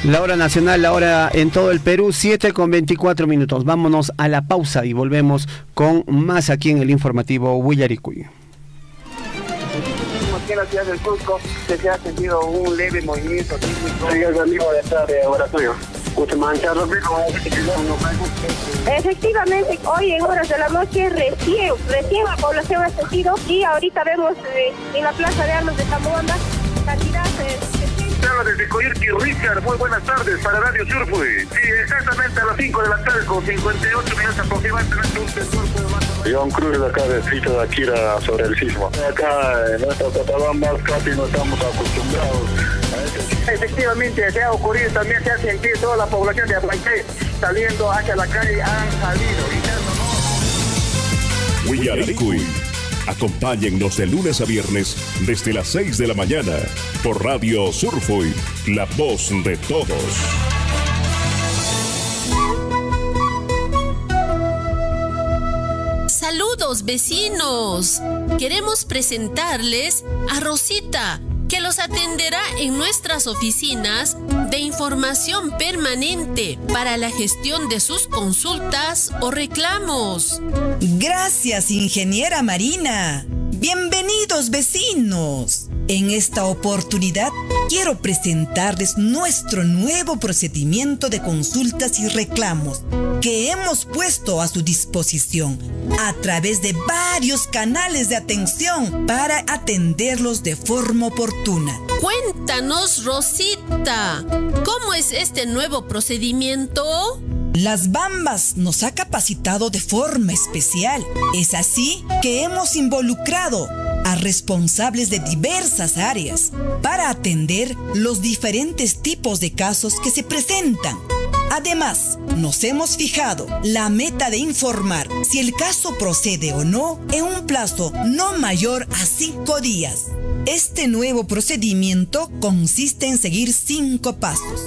La hora nacional, la hora en todo el Perú, 7 con 24 minutos. Vámonos a la pausa y volvemos con más aquí en el informativo Willaricui. Aquí en la ciudad del Cusco se ha sentido un leve movimiento sísmico. Efectivamente, hoy en horas de la noche recién la población ha sentido y ahorita vemos en la plaza de armas de Zamboanga cantidad Desde Coyurqui, Richard, muy buenas tardes para Radio Surfui. Sí, exactamente a las 5 de la tarde con 58 minutos aproximadamente un sensor de John Cruz de acá de Sitio de Akira sobre el sismo. Acá en nuestra Cotabambas casi no estamos acostumbrados a eso. Efectivamente, se ha ocurrido, también se ha sentido toda la población de Abancay saliendo hacia la calle, han salido. Willaricui. Acompáñennos de lunes a viernes desde las 6 de la mañana por Radio Surfui, la voz de todos. Salud Bienvenidos, vecinos. Queremos presentarles a Rosita, que los atenderá en nuestras oficinas de información permanente para la gestión de sus consultas o reclamos. Gracias, ingeniera Marina. Bienvenidos, vecinos. En esta oportunidad quiero presentarles nuestro nuevo procedimiento de consultas y reclamos que hemos puesto a su disposición a través de varios canales de atención para atenderlos de forma oportuna. Cuéntanos, Rosita, ¿cómo es este nuevo procedimiento? Las Bambas nos ha capacitado de forma especial. Es así que hemos involucrado a responsables de diversas áreas para atender los diferentes tipos de casos que se presentan. Además, nos hemos fijado la meta de informar si el caso procede o no en un plazo no mayor a 5 días. Este nuevo procedimiento consiste en seguir 5 pasos.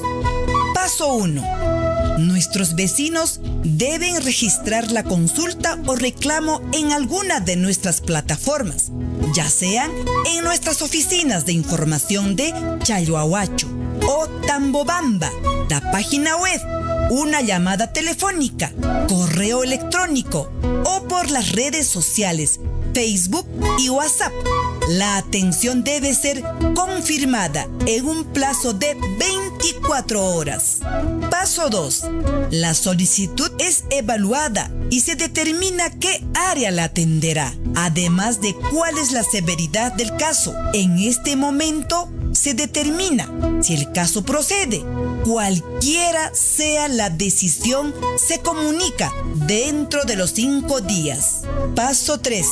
Paso 1. Nuestros vecinos deben registrar la consulta o reclamo en alguna de nuestras plataformas, ya sean en nuestras oficinas de información de Chalhuahuacho o Tambobamba, la página web, una llamada telefónica, correo electrónico o por las redes sociales, Facebook y WhatsApp. La atención debe ser confirmada en un plazo de 24 horas. Paso 2. La solicitud es evaluada y se determina qué área la atenderá, además de cuál es la severidad del caso. En este momento se determina si el caso procede. Cualquiera sea la decisión, se comunica dentro de los 5 días. Paso 3.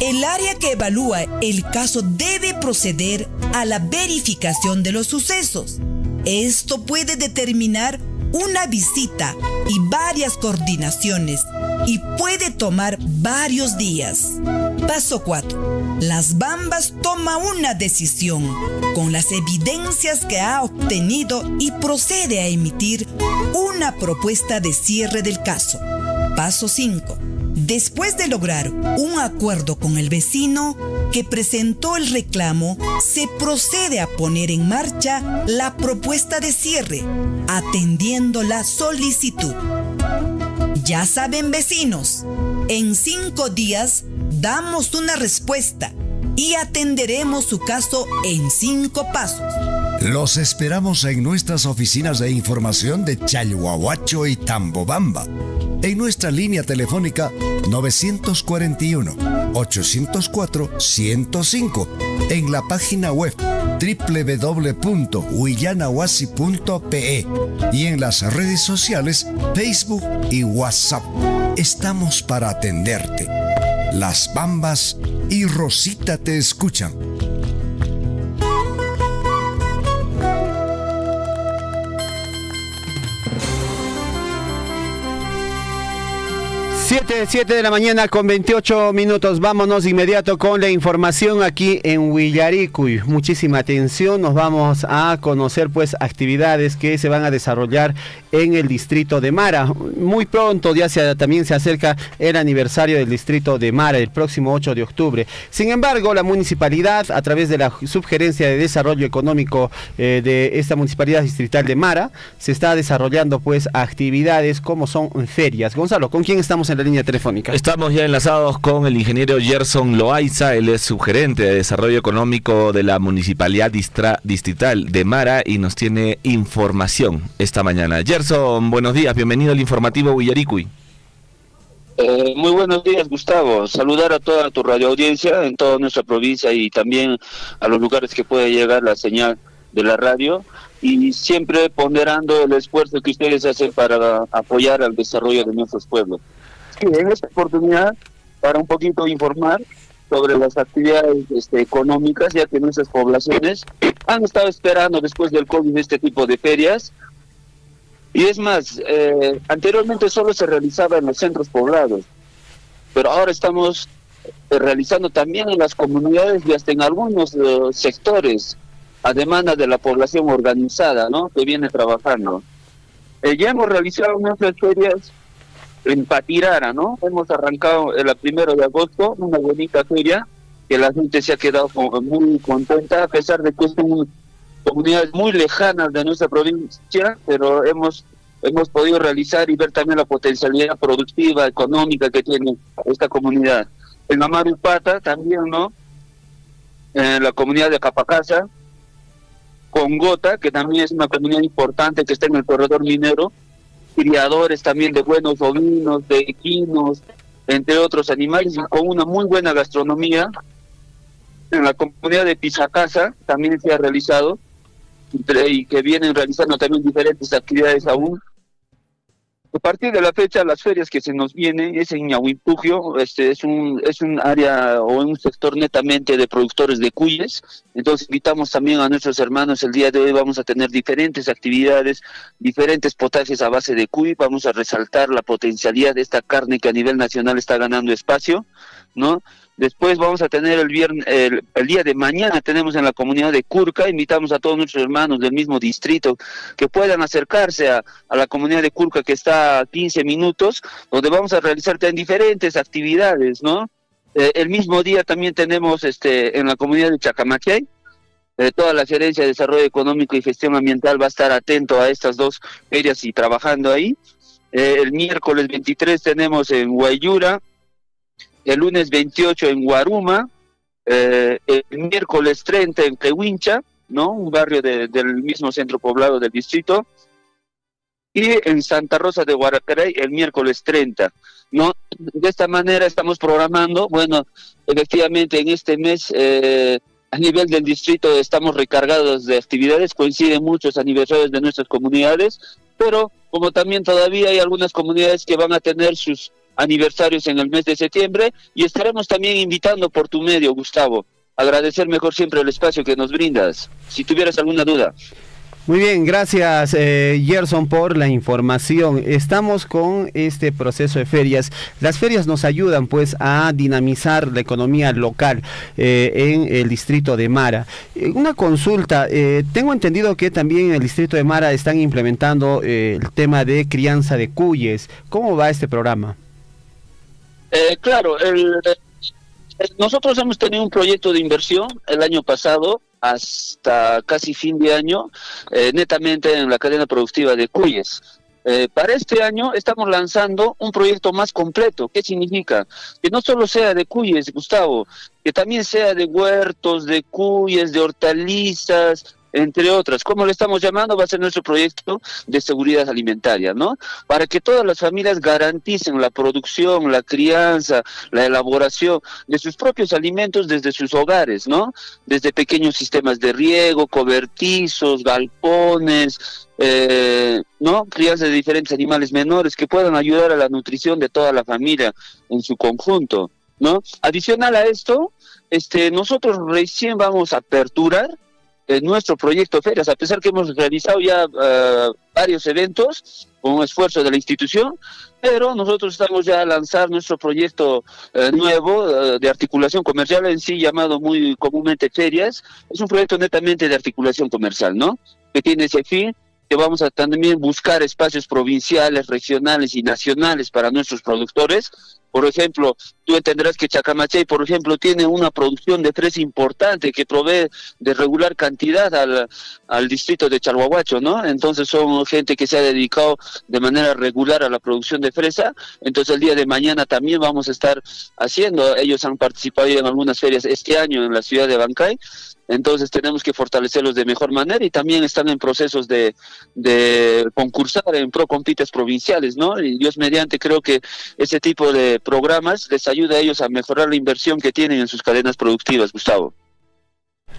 El área que evalúa el caso debe proceder a la verificación de los sucesos. Esto puede determinar una visita y varias coordinaciones y puede tomar varios días. Paso 4. Las Bambas toma una decisión con las evidencias que ha obtenido y procede a emitir una propuesta de cierre del caso. Paso 5. Después de lograr un acuerdo con el vecino que presentó el reclamo, se procede a poner en marcha la propuesta de cierre, atendiendo la solicitud. Ya saben, vecinos, en 5 días damos una respuesta y atenderemos su caso en 5 pasos. Los esperamos en nuestras oficinas de información de Chalhuahuacho y Tambobamba. En nuestra línea telefónica 940-804-105. En la página web www.huillanahuasi.pe y en las redes sociales Facebook y WhatsApp. Estamos para atenderte. Las Bambas y Rosita te escuchan. 7 de la mañana con 28 minutos. Vámonos de inmediato con la información aquí en Huillaricuy. Muchísima atención. Nos vamos a conocer pues actividades que se van a desarrollar en el distrito de Mara. Muy pronto también se acerca el aniversario del distrito de Mara, el próximo 8 de octubre. Sin embargo, la municipalidad, a través de la Subgerencia de Desarrollo Económico de esta municipalidad distrital de Mara, se está desarrollando pues actividades como son ferias. Gonzalo, ¿con quién estamos en la línea telefónica? Estamos ya enlazados con el ingeniero Gerson Loaiza. Él es subgerente de Desarrollo Económico de la municipalidad distrital de Mara y nos tiene información esta mañana. Gerson, buenos días, bienvenido al informativo Huillaricuy. Muy buenos días, Gustavo. Saludar a toda tu radioaudiencia en toda nuestra provincia y también a los lugares que puede llegar la señal de la radio, y siempre ponderando el esfuerzo que ustedes hacen para apoyar al desarrollo de nuestros pueblos. Sí, en esta oportunidad, para un poquito informar sobre las actividades económicas, ya que nuestras poblaciones han estado esperando después del COVID este tipo de ferias. Y es más, anteriormente solo se realizaba en los centros poblados, pero ahora estamos realizando también en las comunidades y hasta en algunos sectores, a demanda de la población organizada, ¿no?, que viene trabajando. Ya hemos realizado nuestras ferias en Patirara, ¿no? Hemos arrancado el 1 de agosto, una bonita feria, que la gente se ha quedado muy contenta, a pesar de que son comunidades muy lejanas de nuestra provincia, pero hemos podido realizar y ver también la potencialidad productiva, económica que tiene esta comunidad. En Amarupata también, ¿no? En la comunidad de Capacasa, Congota, que también es una comunidad importante que está en el corredor minero, criadores también de buenos bovinos, de equinos, entre otros animales, y con una muy buena gastronomía. En la comunidad de Pisacasa también se ha realizado, y que vienen realizando también diferentes actividades aún. A partir de la fecha, las ferias que se nos vienen es en Ñahuimpugio, es un área o un sector netamente de productores de cuyes. Entonces invitamos también a nuestros hermanos. El día de hoy vamos a tener diferentes actividades, diferentes potajes a base de cuy. Vamos a resaltar la potencialidad de esta carne que a nivel nacional está ganando espacio, ¿no? Después vamos a tener el día de mañana, tenemos en la comunidad de Curca, invitamos a todos nuestros hermanos del mismo distrito que puedan acercarse a la comunidad de Curca, que está a 15 minutos, donde vamos a realizar también diferentes actividades, ¿no? El mismo día también tenemos en la comunidad de Chacamachay, toda la Gerencia de Desarrollo Económico y Gestión Ambiental va a estar atento a estas dos ferias y trabajando ahí. El miércoles 23 tenemos en Guayura, el lunes 28 en Guaruma, el miércoles 30 en Tehuincha, ¿no? Un barrio del mismo centro poblado del distrito, y en Santa Rosa de Guaracaray el miércoles 30, ¿no? De esta manera estamos programando. Bueno, efectivamente en este mes a nivel del distrito estamos recargados de actividades, coinciden muchos aniversarios de nuestras comunidades, pero como también todavía hay algunas comunidades que van a tener sus aniversarios en el mes de septiembre, y estaremos también invitando por tu medio, Gustavo. Agradecer mejor siempre el espacio que nos brindas, si tuvieras alguna duda. Muy bien, gracias Gerson por la información. Estamos con este proceso de ferias. Las ferias nos ayudan pues a dinamizar la economía local en el distrito de Mara. Una consulta, tengo entendido que también en el distrito de Mara están implementando el tema de crianza de cuyes. ¿Cómo va este programa? Claro, nosotros hemos tenido un proyecto de inversión el año pasado hasta casi fin de año, netamente en la cadena productiva de cuyes. Para este año estamos lanzando un proyecto más completo. ¿Qué significa? Que no solo sea de cuyes, Gustavo, que también sea de huertos, de cuyes, de hortalizas, entre otras. ¿Cómo le estamos llamando? Va a ser nuestro proyecto de seguridad alimentaria, ¿no? Para que todas las familias garanticen la producción, la crianza, la elaboración de sus propios alimentos desde sus hogares, ¿no? Desde pequeños sistemas de riego, cobertizos, galpones, ¿no? Crianza de diferentes animales menores que puedan ayudar a la nutrición de toda la familia en su conjunto, ¿no? Adicional a esto, nosotros recién vamos a aperturar nuestro proyecto ferias, a pesar que hemos realizado ya varios eventos con un esfuerzo de la institución, pero nosotros estamos ya a lanzar nuestro proyecto nuevo de articulación comercial, en sí llamado muy comúnmente ferias. Es un proyecto netamente de articulación comercial, ¿no? Que tiene ese fin, que vamos a también buscar espacios provinciales, regionales y nacionales para nuestros productores. Por ejemplo, tú entenderás que Chacamachay, por ejemplo, tiene una producción de fresa importante que provee de regular cantidad al distrito de Chalhuahuacho, ¿no? Entonces son gente que se ha dedicado de manera regular a la producción de fresa. Entonces el día de mañana también vamos a estar haciendo, ellos han participado en algunas ferias este año en la ciudad de Bancay. Entonces tenemos que fortalecerlos de mejor manera, y también están en procesos de concursar en procompites provinciales, ¿no? Y Dios mediante, creo que ese tipo de programas les ayuda a ellos a mejorar la inversión que tienen en sus cadenas productivas, Gustavo.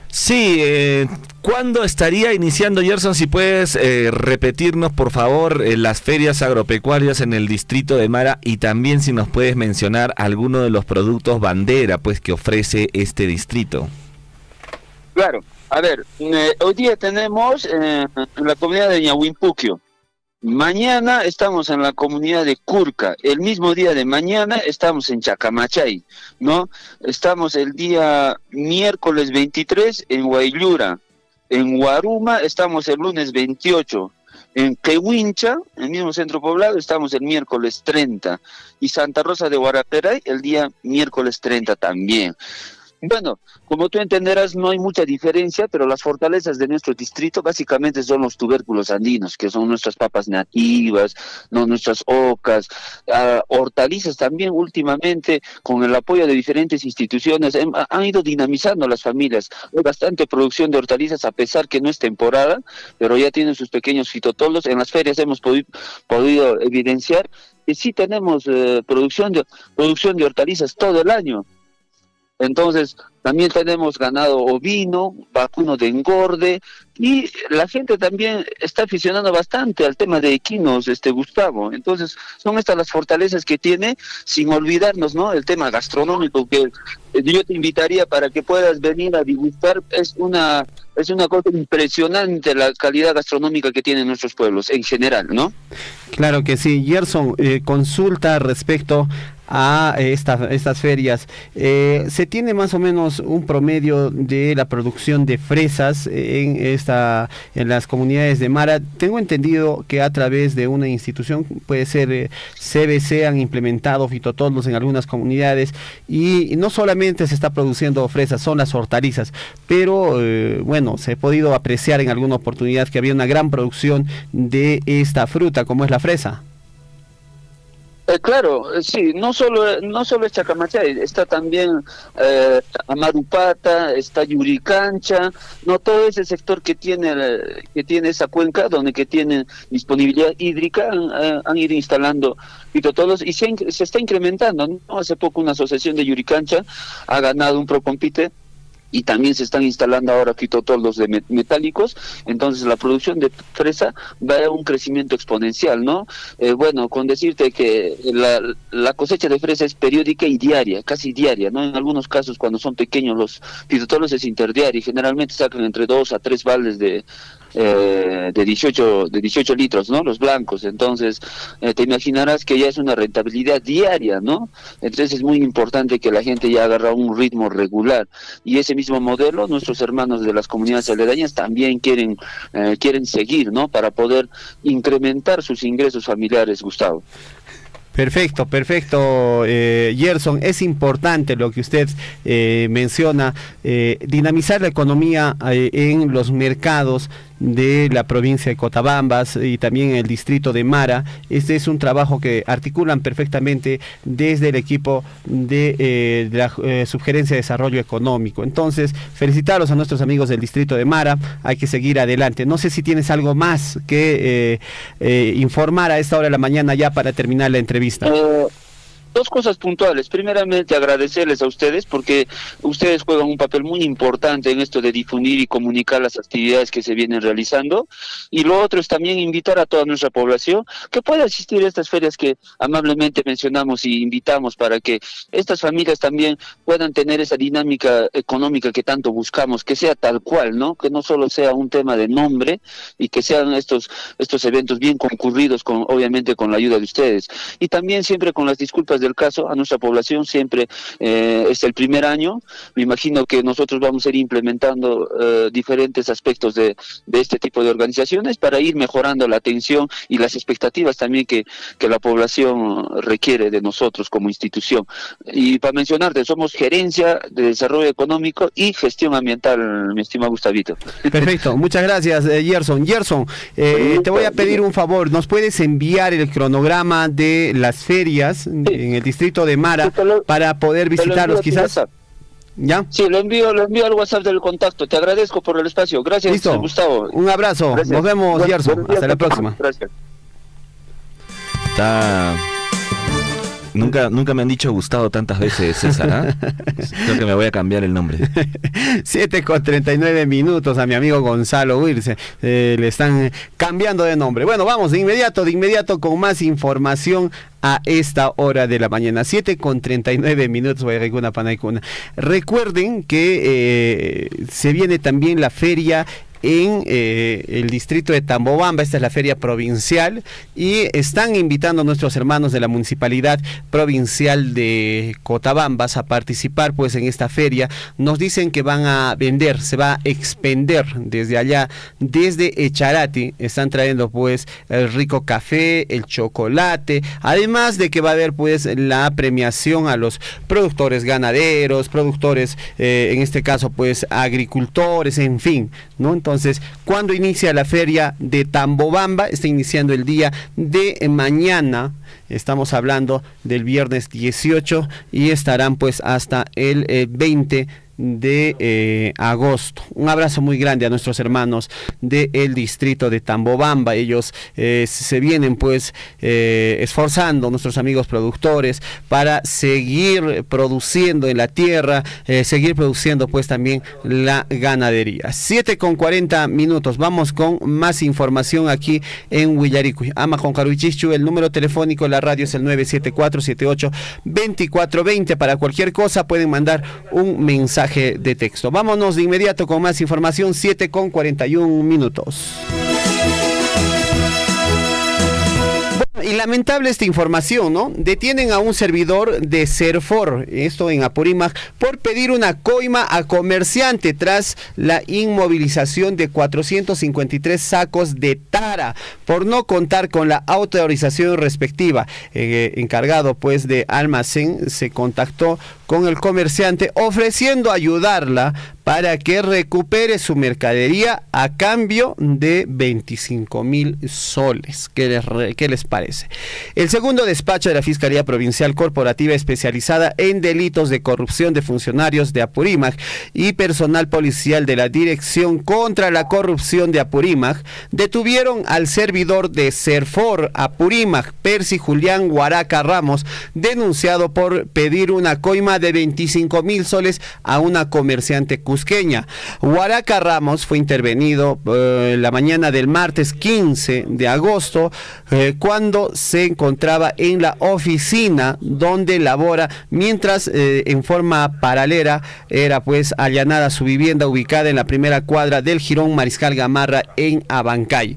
Sí, ¿cuándo estaría iniciando, Gerson? Si puedes repetirnos, por favor, las ferias agropecuarias en el distrito de Mara, y también si nos puedes mencionar alguno de los productos bandera pues que ofrece este distrito. Claro, a ver, hoy día tenemos en la comunidad de Ñahuimpugio. Mañana estamos en la comunidad de Curca. El mismo día de mañana estamos en Chacamachay, ¿no? Estamos el día miércoles 23 en Guayllura. En Guaruma estamos el lunes 28. En Quehuincha, el mismo centro poblado, estamos el miércoles 30. Y Santa Rosa de Huaraperay, el día miércoles 30 también. Bueno, como tú entenderás, no hay mucha diferencia, pero las fortalezas de nuestro distrito básicamente son los tubérculos andinos, que son nuestras papas nativas, no nuestras ocas, hortalizas también últimamente, con el apoyo de diferentes instituciones, han ido dinamizando las familias. Hay bastante producción de hortalizas, a pesar que no es temporada, pero ya tienen sus pequeños fitotolos. En las ferias hemos podido evidenciar que sí tenemos producción de hortalizas todo el año. Entonces, también tenemos ganado ovino, vacuno de engorde, y la gente también está aficionando bastante al tema de equinos, Gustavo. Entonces, son estas las fortalezas que tiene, sin olvidarnos, ¿no?, el tema gastronómico, que yo te invitaría para que puedas venir a degustar. Es una cosa impresionante la calidad gastronómica que tienen nuestros pueblos en general, ¿no? Claro que sí. Gerson, consulta respecto a estas ferias. Se tiene más o menos un promedio de la producción de fresas en las comunidades de Mara. Tengo entendido que a través de una institución, puede ser CBC, han implementado fitotolos en algunas comunidades, y no solamente se está produciendo fresas, son las hortalizas, pero bueno, se ha podido apreciar en alguna oportunidad que había una gran producción de esta fruta, como es la fresa. Claro, sí, no solo es Chacamachay, está también Amarupata, está Yuricancha, no, todo ese sector que tiene esa cuenca, que tiene disponibilidad hídrica, han ido instalando fitotolos, y se está incrementando, ¿no? Hace poco una asociación de Yuricancha ha ganado un Procompite, y también se están instalando ahora fitotolos metálicos. Entonces la producción de fresa va a un crecimiento exponencial, ¿no? Bueno, con decirte que la cosecha de fresa es periódica y diaria, casi diaria, ¿no? En algunos casos, cuando son pequeños los fitotolos, es interdiaria, y generalmente sacan entre 2 a 3 baldes de 18 litros, ¿no?, los blancos. Entonces te imaginarás que ya es una rentabilidad diaria, ¿no? Entonces es muy importante que la gente ya agarre un ritmo regular, y ese mismo modelo nuestros hermanos de las comunidades aledañas también quieren seguir, ¿no?, para poder incrementar sus ingresos familiares, Gustavo. Perfecto, Gerson, es importante lo que usted menciona, dinamizar la economía en los mercados de la provincia de Cotabambas y también en el distrito de Mara. Este es un trabajo que articulan perfectamente desde el equipo de la Subgerencia de Desarrollo Económico. Entonces, felicitarlos a nuestros amigos del distrito de Mara, hay que seguir adelante. No sé si tienes algo más que informar a esta hora de la mañana ya para terminar la entrevista. Dos cosas puntuales. Primeramente, agradecerles a ustedes, porque ustedes juegan un papel muy importante en esto de difundir y comunicar las actividades que se vienen realizando. Y lo otro es también invitar a toda nuestra población que pueda asistir a estas ferias que amablemente mencionamos y invitamos, para que estas familias también puedan tener esa dinámica económica que tanto buscamos, que sea tal cual, ¿no? Que no solo sea un tema de nombre, y que sean estos eventos bien concurridos, obviamente con la ayuda de ustedes. Y también siempre con las disculpas del caso a nuestra población, siempre es el primer año. Me imagino que nosotros vamos a ir implementando diferentes aspectos de este tipo de organizaciones para ir mejorando la atención y las expectativas también que la población requiere de nosotros como institución. Y para mencionarte, somos Gerencia de Desarrollo Económico y Gestión Ambiental, mi estimado Gustavito. Perfecto, muchas gracias, Gerson. Gerson, te voy a pedir un favor, ¿nos puedes enviar el cronograma de las ferias en el distrito de Mara para poder visitarlos quizás? ¿Ya? Sí, lo envío al WhatsApp del contacto. Te agradezco por el espacio. Gracias. Listo. Gustavo. Un abrazo. Gracias. Nos vemos, Gerson. Hasta la próxima. Gracias. Nunca me han dicho Gustavo tantas veces, César, ¿eh? Creo que me voy a cambiar el nombre. 7:39 a mi amigo Gonzalo Wirce. Le están cambiando de nombre. Bueno, vamos de inmediato con más información a esta hora de la mañana. 7:39, Guayaricuna, Panaicuna. Recuerden que se viene también la feria en el distrito de Tambobamba. Esta es la feria provincial y están invitando a nuestros hermanos de la Municipalidad Provincial de Cotabambas a participar pues en esta feria. Nos dicen que van a vender, se va a expender desde allá, desde Echarati. Están trayendo pues el rico café, el chocolate, además de que va a haber pues la premiación a los productores ganaderos, productores en este caso pues agricultores, en fin, ¿no? Entonces, ¿cuándo inicia la feria de Tambobamba? Está iniciando el día de mañana. Estamos hablando del viernes 18 y estarán pues hasta el 20 de agosto. Un abrazo muy grande a nuestros hermanos del distrito de Tambobamba. Ellos se vienen pues esforzando, nuestros amigos productores, para seguir produciendo en la tierra, seguir produciendo pues también la ganadería. 7:40. Vamos con más información aquí en Willaricuy. Ama con Caruichichu, el número telefónico de la radio es el 974-78-2420. Para cualquier cosa pueden mandar un mensaje de texto. Vámonos de inmediato con más información. 7:41. Bueno, y lamentable esta información, ¿no? Detienen a un servidor de Serfor, esto en Apurímac, por pedir una coima a comerciante tras la inmovilización de 453 sacos de tara por no contar con la autorización respectiva. Encargado pues de almacén se contactó con el comerciante ofreciendo ayudarla para que recupere su mercadería a cambio de 25,000 soles. ¿Qué les parece? El segundo despacho de la Fiscalía Provincial Corporativa especializada en delitos de corrupción de funcionarios de Apurímac y personal policial de la Dirección contra la Corrupción de Apurímac detuvieron al servidor de Serfor Apurímac, Percy Julián Huaraca Ramos, denunciado por pedir una coima de 25,000 soles a una comerciante cusqueña. Huaraca Ramos fue intervenido la mañana del martes 15 de agosto cuando se encontraba en la oficina donde labora, mientras en forma paralela era pues allanada su vivienda ubicada en la primera cuadra del Jirón Mariscal Gamarra en Abancay.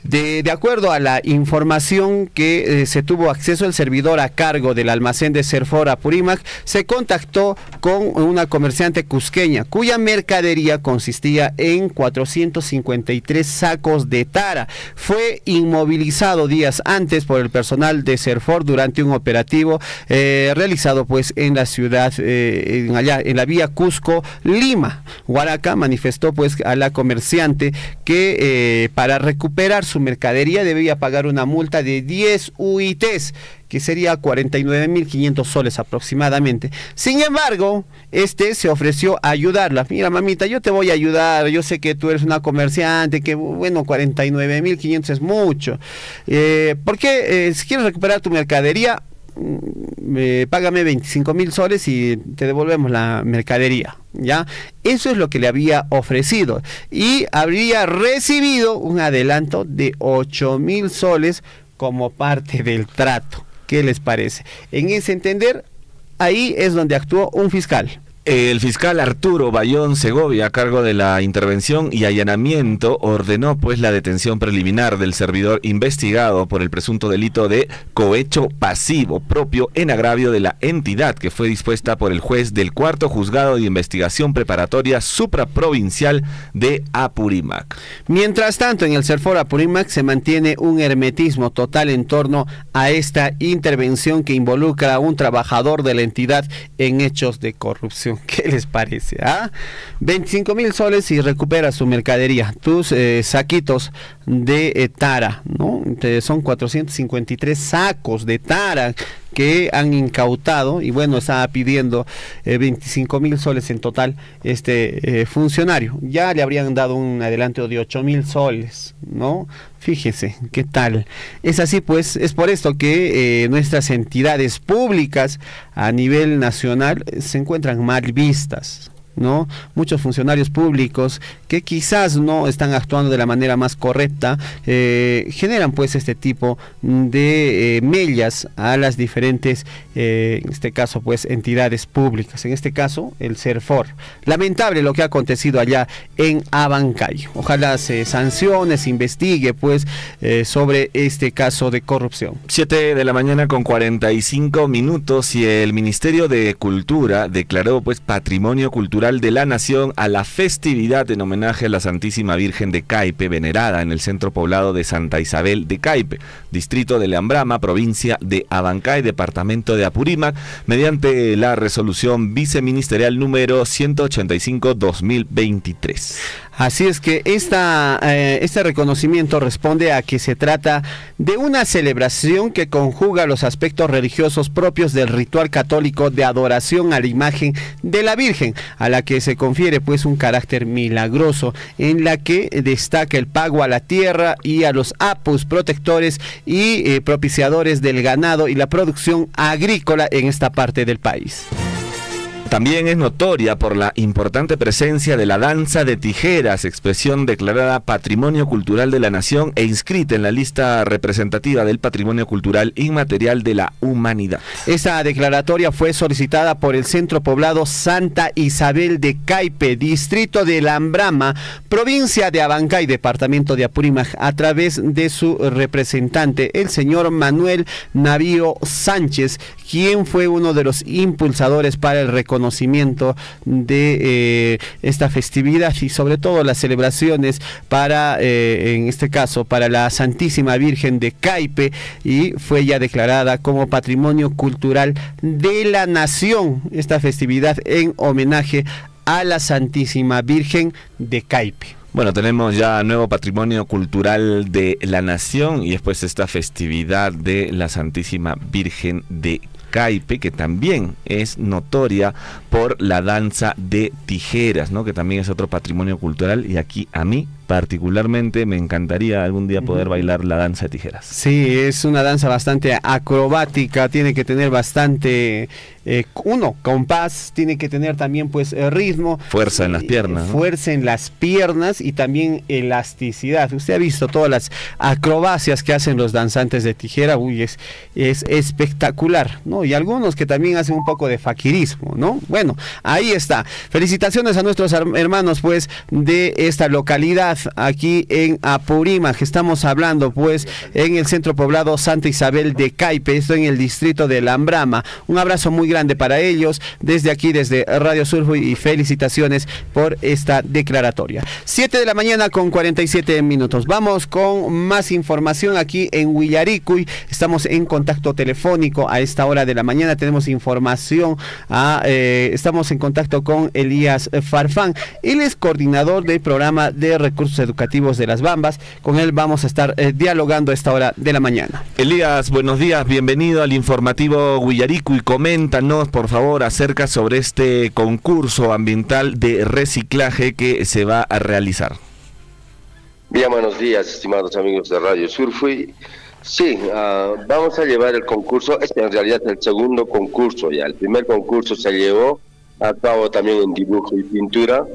De acuerdo a la información que se tuvo acceso, el servidor a cargo del almacén de Serfor Apurímac se contactó con una comerciante cusqueña cuya mercadería consistía en 453 sacos de tara. Fue inmovilizado días antes por el personal de Serfor durante un operativo realizado pues en la ciudad, allá en la vía Cusco-Lima. Huaraca manifestó pues a la comerciante que para recuperar su mercadería debía pagar una multa de 10 UITs, que sería 49.500 soles aproximadamente. Sin embargo, se ofreció a ayudarla. Mira, mamita, yo te voy a ayudar, yo sé que tú eres una comerciante, que bueno, 49.500 es mucho. ¿Por qué? Si quieres recuperar tu mercadería, págame 25,000 soles y te devolvemos la mercadería, ¿ya? Eso es lo que le había ofrecido y habría recibido un adelanto de 8,000 soles como parte del trato. ¿Qué les parece? En ese entender, ahí es donde actuó un fiscal. El fiscal Arturo Bayón Segovia, a cargo de la intervención y allanamiento, ordenó pues la detención preliminar del servidor investigado por el presunto delito de cohecho pasivo propio en agravio de la entidad, que fue dispuesta por el juez del cuarto juzgado de investigación preparatoria supraprovincial de Apurímac. Mientras tanto, en el Serfor Apurímac se mantiene un hermetismo total en torno a esta intervención que involucra a un trabajador de la entidad en hechos de corrupción. ¿Qué les parece? 25,000 soles y recupera su mercadería, tus saquitos de tara, ¿no? Son 453 sacos de tara que han incautado y bueno, estaba pidiendo 25,000 soles en total funcionario. Ya le habrían dado un adelanto de 8,000 soles, ¿no? Fíjese, ¿qué tal? Es así pues, es por esto que nuestras entidades públicas a nivel nacional se encuentran mal vistas. ¿no? Muchos funcionarios públicos que quizás no están actuando de la manera más correcta, generan pues este tipo de mellas a las diferentes, en este caso pues entidades públicas, en este caso el CERFOR. Lamentable lo que ha acontecido allá en Abancay. Ojalá se sancione, se investigue pues sobre este caso de corrupción. 7 de la mañana con 45 minutos y el Ministerio de Cultura declaró pues Patrimonio Cultural de la Nación a la festividad en homenaje a la Santísima Virgen de Caipe, venerada en el centro poblado de Santa Isabel de Caipe, distrito de Leambrama, provincia de Abancay, departamento de Apurímac, mediante la resolución viceministerial número 185/2023. Así es que este reconocimiento responde a que se trata de una celebración que conjuga los aspectos religiosos propios del ritual católico de adoración a la imagen de la Virgen, a la que se confiere pues un carácter milagroso, en la que destaca el pago a la tierra y a los apus protectores y propiciadores del ganado y la producción agrícola en esta parte del país. También es notoria por la importante presencia de la danza de tijeras, expresión declarada Patrimonio Cultural de la Nación e inscrita en la lista representativa del Patrimonio Cultural Inmaterial de la Humanidad. Esta declaratoria fue solicitada por el centro poblado Santa Isabel de Caipe, distrito de Leambrama, provincia de Abancay, departamento de Apurímac, a través de su representante, el señor Manuel Navío Sánchez, quien fue uno de los impulsadores para el reconocimiento de esta festividad y sobre todo las celebraciones para, en este caso, para la Santísima Virgen de Caipe, y fue ya declarada como Patrimonio Cultural de la Nación, esta festividad en homenaje a la Santísima Virgen de Caipe. Bueno, tenemos ya nuevo Patrimonio Cultural de la Nación y después esta festividad de la Santísima Virgen de Caipe, que también es notoria por la danza de tijeras, ¿no? Que también es otro patrimonio cultural, y aquí a mí particularmente me encantaría algún día poder bailar la danza de tijeras. Sí, es una danza bastante acrobática, tiene que tener bastante compás, tiene que tener también pues ritmo, fuerza en las piernas, ¿no? Fuerza en las piernas y también elasticidad. Usted ha visto todas las acrobacias que hacen los danzantes de tijera, es espectacular, ¿no? Y algunos que también hacen un poco de faquirismo, ¿no? Bueno, ahí está. Felicitaciones a nuestros hermanos pues de esta localidad aquí en Apurímac. Estamos hablando pues en el centro poblado Santa Isabel de Caipe, esto en el distrito de Leambrama. Un abrazo muy grande para ellos desde aquí, desde Radio Surfui, y felicitaciones por esta declaratoria. 7 de la mañana con 47 minutos. Vamos con más información aquí en Huillaricuy. Estamos en contacto telefónico a esta hora de la mañana. Tenemos información. Estamos en contacto con Elías Farfán. Él es coordinador del programa de recursos educativos de Las Bambas. Con él vamos a estar dialogando a esta hora de la mañana. Elías, buenos días, bienvenido al informativo Huillaricuy. Coméntanos por favor acerca sobre este concurso ambiental de reciclaje que se va a realizar. Bien, buenos días, estimados amigos de Radio Surfui. Sí, vamos a llevar el concurso. Este en realidad es el segundo concurso ya. El primer concurso se llevó a cabo también en dibujo y pintura,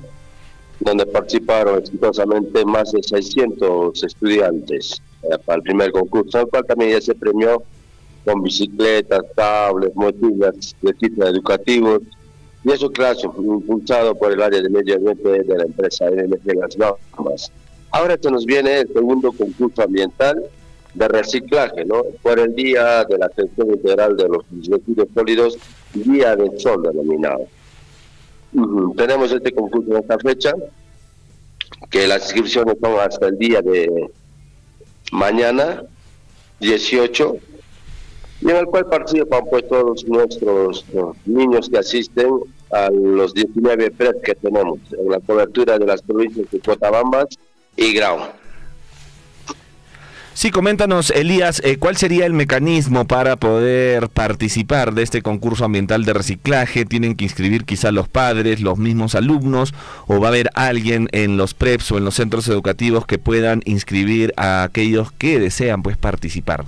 donde participaron exitosamente más de 600 estudiantes para el primer concurso, al cual también ya se premió con bicicletas, tablets, mochilas de ciclos educativos, y eso, claro, impulsado por el área de medio ambiente de la empresa NMG Las Bambas. Ahora se nos viene el segundo concurso ambiental de reciclaje, ¿no? Por el Día de la Gestión Integral de los Residuos Sólidos, Día del Sol denominado. Tenemos este concurso en esta fecha, que las inscripciones son hasta el día de mañana, 18, y en el cual participan pues todos nuestros niños que asisten a los 19 PREP que tenemos en la cobertura de las provincias de Cotabambas y Grau. Sí, coméntanos, Elías, ¿cuál sería el mecanismo para poder participar de este concurso ambiental de reciclaje? ¿Tienen que inscribir quizá los padres, los mismos alumnos, o va a haber alguien en los PREPs o en los centros educativos que puedan inscribir a aquellos que desean pues participar?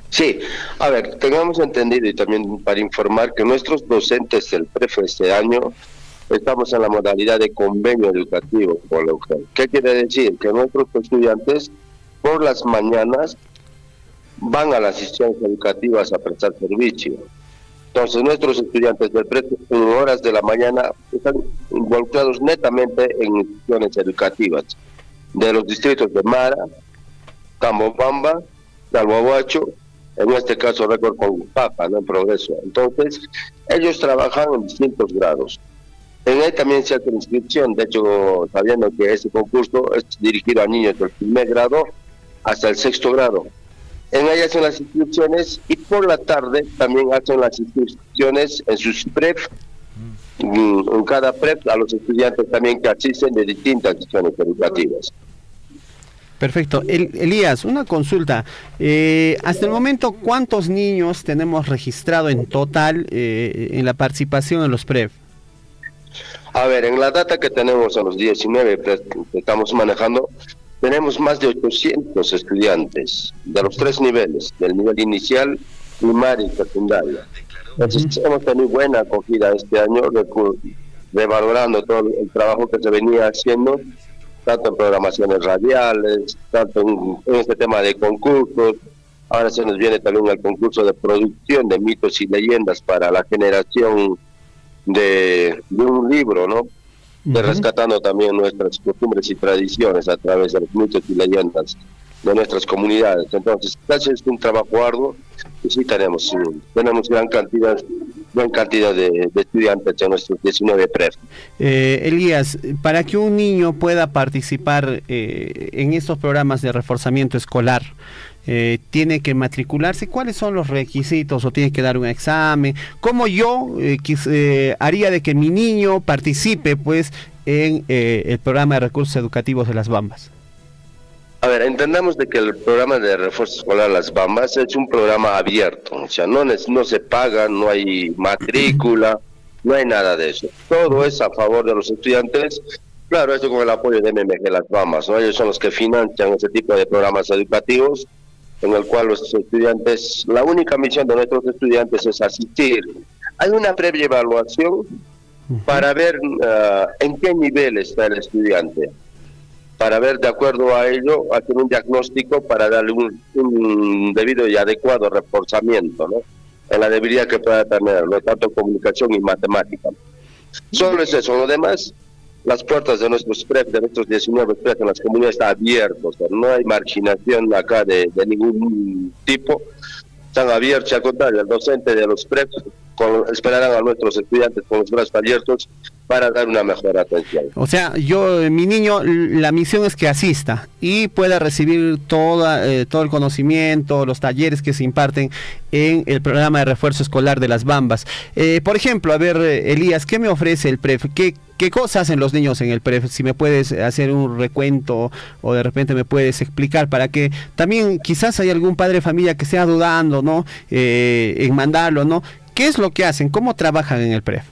Sí, a ver, tengamos entendido y también para informar que nuestros docentes del PREF este año estamos en la modalidad de convenio educativo con la UGEL. ¿Qué quiere decir? Que nuestros estudiantes por las mañanas van a las instituciones educativas a prestar servicio. Entonces nuestros estudiantes del PREP en horas de la mañana están involucrados netamente en instituciones educativas de los distritos de Mara, Tambobamba, Talhuahuacho, en este caso récord con Papa, ¿no? En Progreso. Entonces ellos trabajan en distintos grados. En él también se hace la inscripción, de hecho, sabiendo que este concurso es dirigido a niños del primer grado hasta el sexto grado. En ella hacen las inscripciones y por la tarde también hacen las inscripciones en sus PREP, en cada PREP a los estudiantes también que asisten de distintas instituciones educativas. Perfecto. Elías, una consulta. Hasta el momento, ¿cuántos niños tenemos registrado en total en la participación en los PREP? A ver, en la data que tenemos a los 19 que estamos manejando, tenemos más de 800 estudiantes de los 3 niveles, del nivel inicial, primaria y secundaria. Entonces hemos tenido buena acogida este año, revalorando todo el trabajo que se venía haciendo, tanto en programaciones radiales, tanto en este tema de concursos. Ahora se nos viene también el concurso de producción de mitos y leyendas para la generación de un libro, ¿no? De rescatando también nuestras costumbres y tradiciones a través de los mitos y leyendas de nuestras comunidades. Entonces, gracias a un trabajo arduo, y sí tenemos gran cantidad de estudiantes en nuestros 19 PREP. Elías, para que un niño pueda participar en estos programas de reforzamiento escolar, tiene que matricularse. ¿Cuáles son los requisitos? ¿O tiene que dar un examen? ¿Cómo yo haría de que mi niño participe pues en el programa de recursos educativos de Las Bambas? A ver, entendamos de que el programa de refuerzo escolar Las Bambas es un programa abierto, o sea, no se paga, no hay matrícula, no hay nada de eso. Todo es a favor de los estudiantes. Claro, esto con el apoyo de MMG Las Bambas, ¿no? Ellos son los que financian ese tipo de programas educativos, en el cual los estudiantes, la única misión de nuestros estudiantes es asistir. Hay una previa evaluación para ver en qué nivel está el estudiante, para ver de acuerdo a ello, hacer un diagnóstico para darle un debido y adecuado reforzamiento, ¿no? En la debilidad que pueda tener, ¿no? Tanto comunicación y matemática. Solo es eso, lo demás, las puertas de nuestros PREP, de nuestros 19 PREP en las comunidades están abiertas, o sea, no hay marginación acá de ningún tipo, están abiertos, al contrario, el docente de los PREP esperarán a nuestros estudiantes con los brazos abiertos para dar una mejor atención. O sea, mi niño, la misión es que asista y pueda recibir todo el conocimiento, los talleres que se imparten en el programa de refuerzo escolar de Las Bambas. Por ejemplo, a ver, Elías, ¿qué me ofrece el PREF? ¿Qué cosas hacen los niños en el PREF? Si me puedes hacer un recuento o de repente me puedes explicar para que también quizás hay algún padre de familia que esté dudando, ¿no? En mandarlo, ¿no? ¿Qué es lo que hacen? ¿Cómo trabajan en el PREF?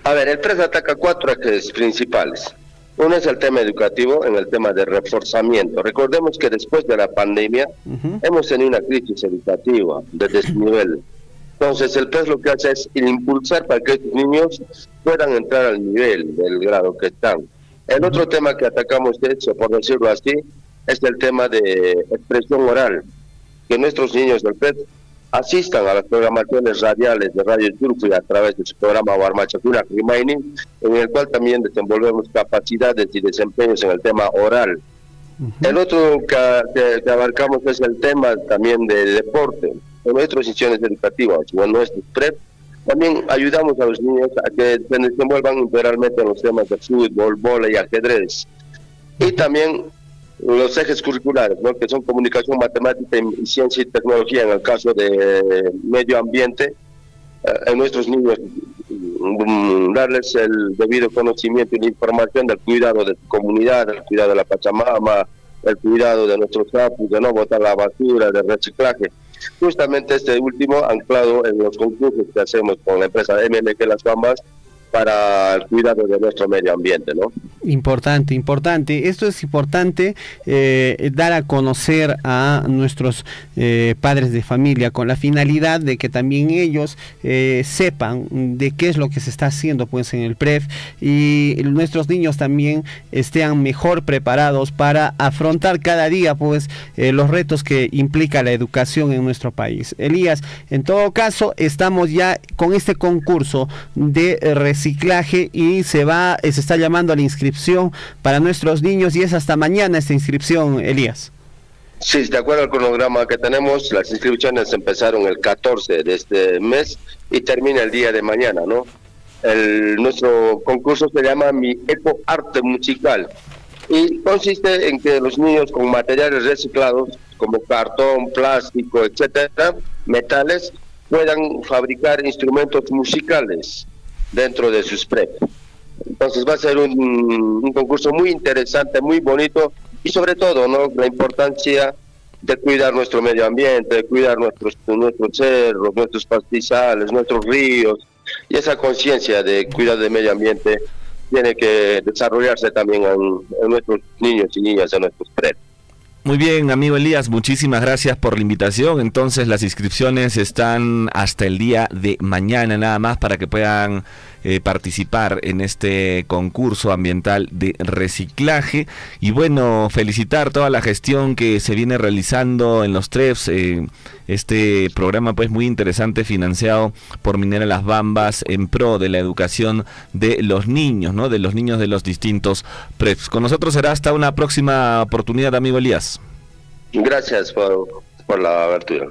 A ver, el PREF ataca 4 ejes principales. Uno es el tema educativo, en el tema de reforzamiento. Recordemos que después de la pandemia hemos tenido una crisis educativa de desnivel. Entonces el PREF lo que hace es impulsar para que estos niños puedan entrar al nivel del grado que están. El otro tema que atacamos, de hecho, por decirlo así, es el tema de expresión oral. Que nuestros niños del PREF asistan a las programaciones radiales de Radio Surfui a través de su programa Warmachakuna Rimaini, en el cual también desenvolvemos capacidades y desempeños en el tema oral. El otro que abarcamos es el tema también de deporte. En nuestras instituciones educativas o en nuestros PREP, también ayudamos a los niños a que se desenvuelvan integralmente en los temas de fútbol, vóley y ajedrez. Y también los ejes curriculares, ¿no? Que son comunicación, matemática y ciencia y tecnología. En el caso de medio ambiente, en nuestros niños darles el debido conocimiento y la información del cuidado de su comunidad, del cuidado de la Pachamama, el cuidado de nuestros sapos, de no botar la basura, de reciclaje. Justamente este último anclado en los concursos que hacemos con la empresa MMG Las Bambas, para el cuidado de nuestro medio ambiente, ¿no? Importante. Esto es importante, dar a conocer a nuestros padres de familia con la finalidad de que también ellos sepan de qué es lo que se está haciendo pues en el PREF, y nuestros niños también estén mejor preparados para afrontar cada día pues los retos que implica la educación en nuestro país. Elías, en todo caso estamos ya con este concurso de reciclaje y se está llamando a la inscripción para nuestros niños, y es hasta mañana esta inscripción, Elías. Sí, de acuerdo al cronograma que tenemos, las inscripciones empezaron el 14 de este mes y termina el día de mañana, ¿no? Nuestro concurso se llama Mi Eco Arte Musical y consiste en que los niños con materiales reciclados como cartón, plástico, etcétera, metales, puedan fabricar instrumentos musicales dentro de sus PREP. Entonces va a ser un concurso muy interesante, muy bonito, y sobre todo, ¿no?, la importancia de cuidar nuestro medio ambiente, de cuidar nuestros cerros, nuestros pastizales, nuestros ríos, y esa conciencia de cuidar del medio ambiente tiene que desarrollarse también en nuestros niños y niñas, en nuestros PREP. Muy bien, amigo Elías, muchísimas gracias por la invitación. Entonces las inscripciones están hasta el día de mañana nada más para que puedan participar en este concurso ambiental de reciclaje. Y bueno, felicitar toda la gestión que se viene realizando en los TREFs, este programa pues muy interesante, financiado por Minera Las Bambas en pro de la educación de los niños, ¿no?, de los niños de los distintos PREFs. Con nosotros será hasta una próxima oportunidad, amigo Elías. Gracias por la abertura.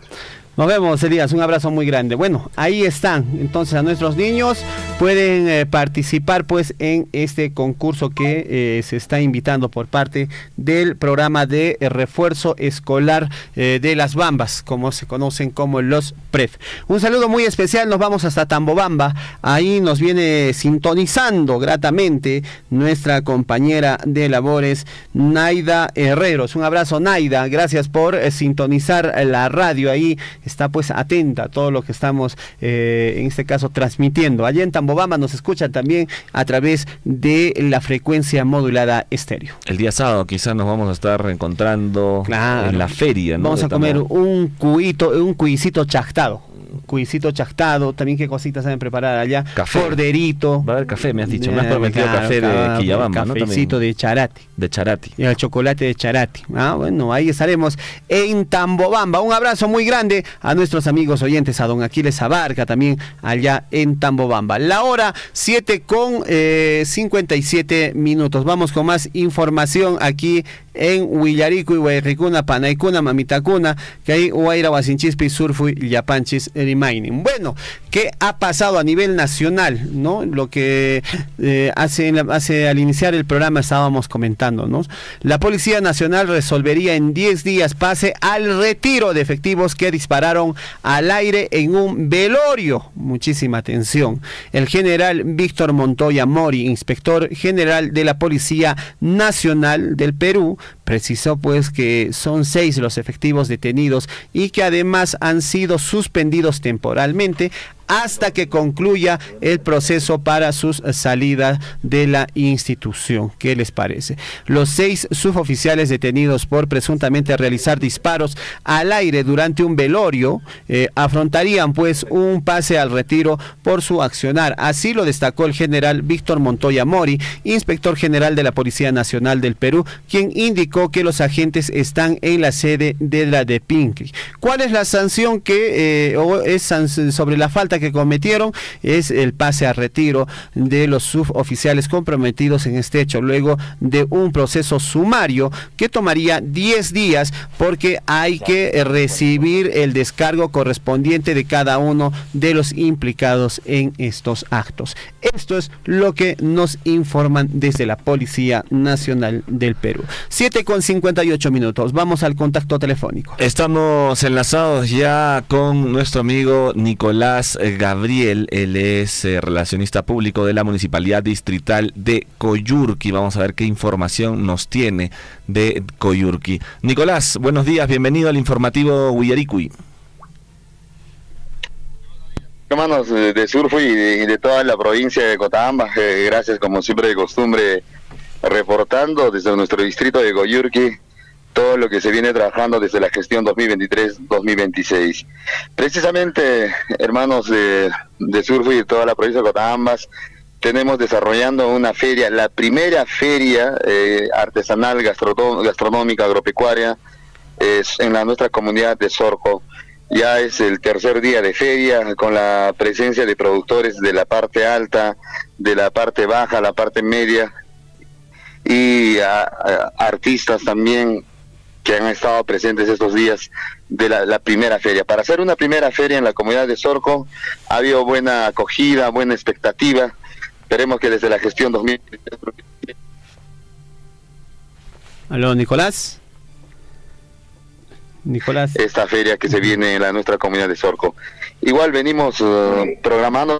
Nos vemos, Elías, un abrazo muy grande. Bueno, ahí están, entonces a nuestros niños pueden participar pues en este concurso que se está invitando por parte del programa de refuerzo escolar de Las Bambas, como se conocen como los PREF. Un saludo muy especial, nos vamos hasta Tambobamba, ahí nos viene sintonizando gratamente nuestra compañera de labores, Naida Herreros. Un abrazo, Naida, gracias por sintonizar la radio, ahí está pues atenta a todo lo que estamos en este caso transmitiendo. Allá en Tambobamba nos escuchan también a través de la frecuencia modulada estéreo. El día sábado quizás nos vamos a estar reencontrando en la feria, ¿no? Vamos a comer un cuisito chactado. Cuisito chactado, también qué cositas saben preparar allá. Café. Corderito. Va a haber café, me has dicho. Me has prometido café de Quillabamba, ¿no? Cafecito de Charati. De Charati. Y el chocolate de Charati. Bueno, ahí estaremos en Tambobamba. Un abrazo muy grande a nuestros amigos oyentes, a don Aquiles Abarca también allá en Tambobamba. La hora 7:57. Vamos con más información aquí en Huillarico y Huayricuna, Panaicuna, Mamitacuna, que hay Huayra, Huasinchispi, Surfu y Yapanchis, Erimainin. Bueno, ¿qué ha pasado a nivel nacional? ¿No? Lo que hace al iniciar el programa estábamos comentando, ¿no? La Policía Nacional resolvería en 10 días pase al retiro de efectivos que dispararon al aire en un velorio. Muchísima atención. El general Víctor Montoya Mori, inspector general de la Policía Nacional del Perú, precisó pues que son 6 los efectivos detenidos y que además han sido suspendidos temporalmente hasta que concluya el proceso para sus salidas de la institución. ¿Qué les parece? Los 6 suboficiales detenidos por presuntamente realizar disparos al aire durante un velorio afrontarían pues un pase al retiro por su accionar. Así lo destacó el general Víctor Montoya Mori, inspector general de la Policía Nacional del Perú, quien indicó que los agentes están en la sede de la de Pinkri. ¿Cuál es la sanción que sobre la falta que cometieron? Es el pase a retiro de los suboficiales comprometidos en este hecho, luego de un proceso sumario que tomaría 10 días porque hay que recibir el descargo correspondiente de cada uno de los implicados en estos actos. Esto es lo que nos informan desde la Policía Nacional del Perú. 7:58. Vamos al contacto telefónico. Estamos enlazados ya con nuestro amigo Nicolás Gabriel. Él es relacionista público de la Municipalidad Distrital de Coyurqui. Vamos a ver qué información nos tiene de Coyurqui. Nicolás, buenos días, bienvenido al informativo Huillaricui. hermanos de Surfo y de toda la provincia de Cochabamba, gracias como siempre de costumbre, reportando desde nuestro distrito de Coyurqui todo lo que se viene trabajando desde la gestión 2023-2026. Precisamente, hermanos de Surfo y de toda la provincia de Cochabamba, tenemos desarrollando una feria, la primera feria artesanal, gastronómica, agropecuaria, en nuestra comunidad de Sorco. Ya es el tercer día de feria, con la presencia de productores de la parte alta, de la parte baja, la parte media, y artistas también que han estado presentes estos días de la primera feria. Para hacer una primera feria en la comunidad de Sorco, ha habido buena acogida, buena expectativa. Esperemos que desde la gestión 2023... Aló, Nicolás. Esta feria que se viene en nuestra comunidad de Sorco. Igual venimos programando.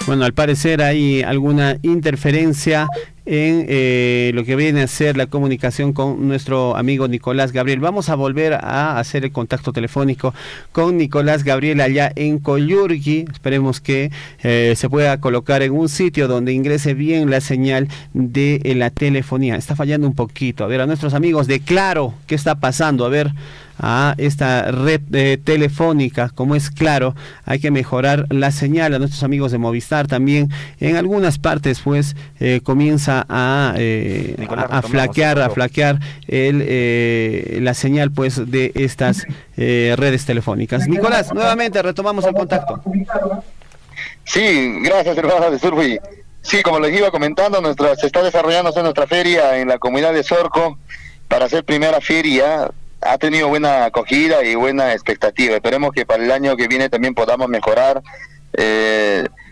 Bueno, al parecer hay alguna interferencia en lo que viene a ser la comunicación con nuestro amigo Nicolás Gabriel. Vamos a volver a hacer el contacto telefónico con Nicolás Gabriel allá en Coyurqui. Esperemos que se pueda colocar en un sitio donde ingrese bien la señal de la telefonía. Está fallando un poquito. A ver, a nuestros amigos de Claro, ¿qué está pasando? A ver, a esta red telefónica, como es Claro, hay que mejorar la señal. A nuestros amigos de Movistar también, en algunas partes pues comienza a flaquear la señal pues de estas redes telefónicas. Nicolás, nuevamente retomamos el contacto. Sí, gracias, hermanos de Surfo. Sí, como les iba comentando, se está desarrollando nuestra feria en la comunidad de Sorco. Para hacer primera feria ha tenido buena acogida y buena expectativa. Esperemos que para el año que viene también podamos mejorar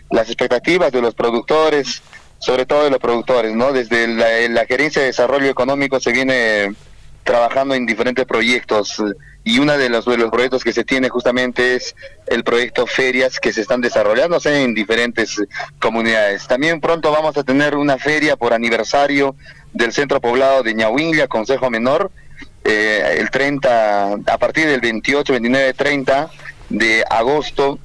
las expectativas de los productores, sobre todo de los productores, ¿no? Desde la Gerencia de Desarrollo Económico se viene trabajando en diferentes proyectos, y uno de los proyectos que se tiene justamente es el proyecto Ferias, que se están desarrollándose en diferentes comunidades. También pronto vamos a tener una feria por aniversario del centro poblado de Ñahuinlia, Concejo Menor, el 30, a partir del 28, 29, 30 de agosto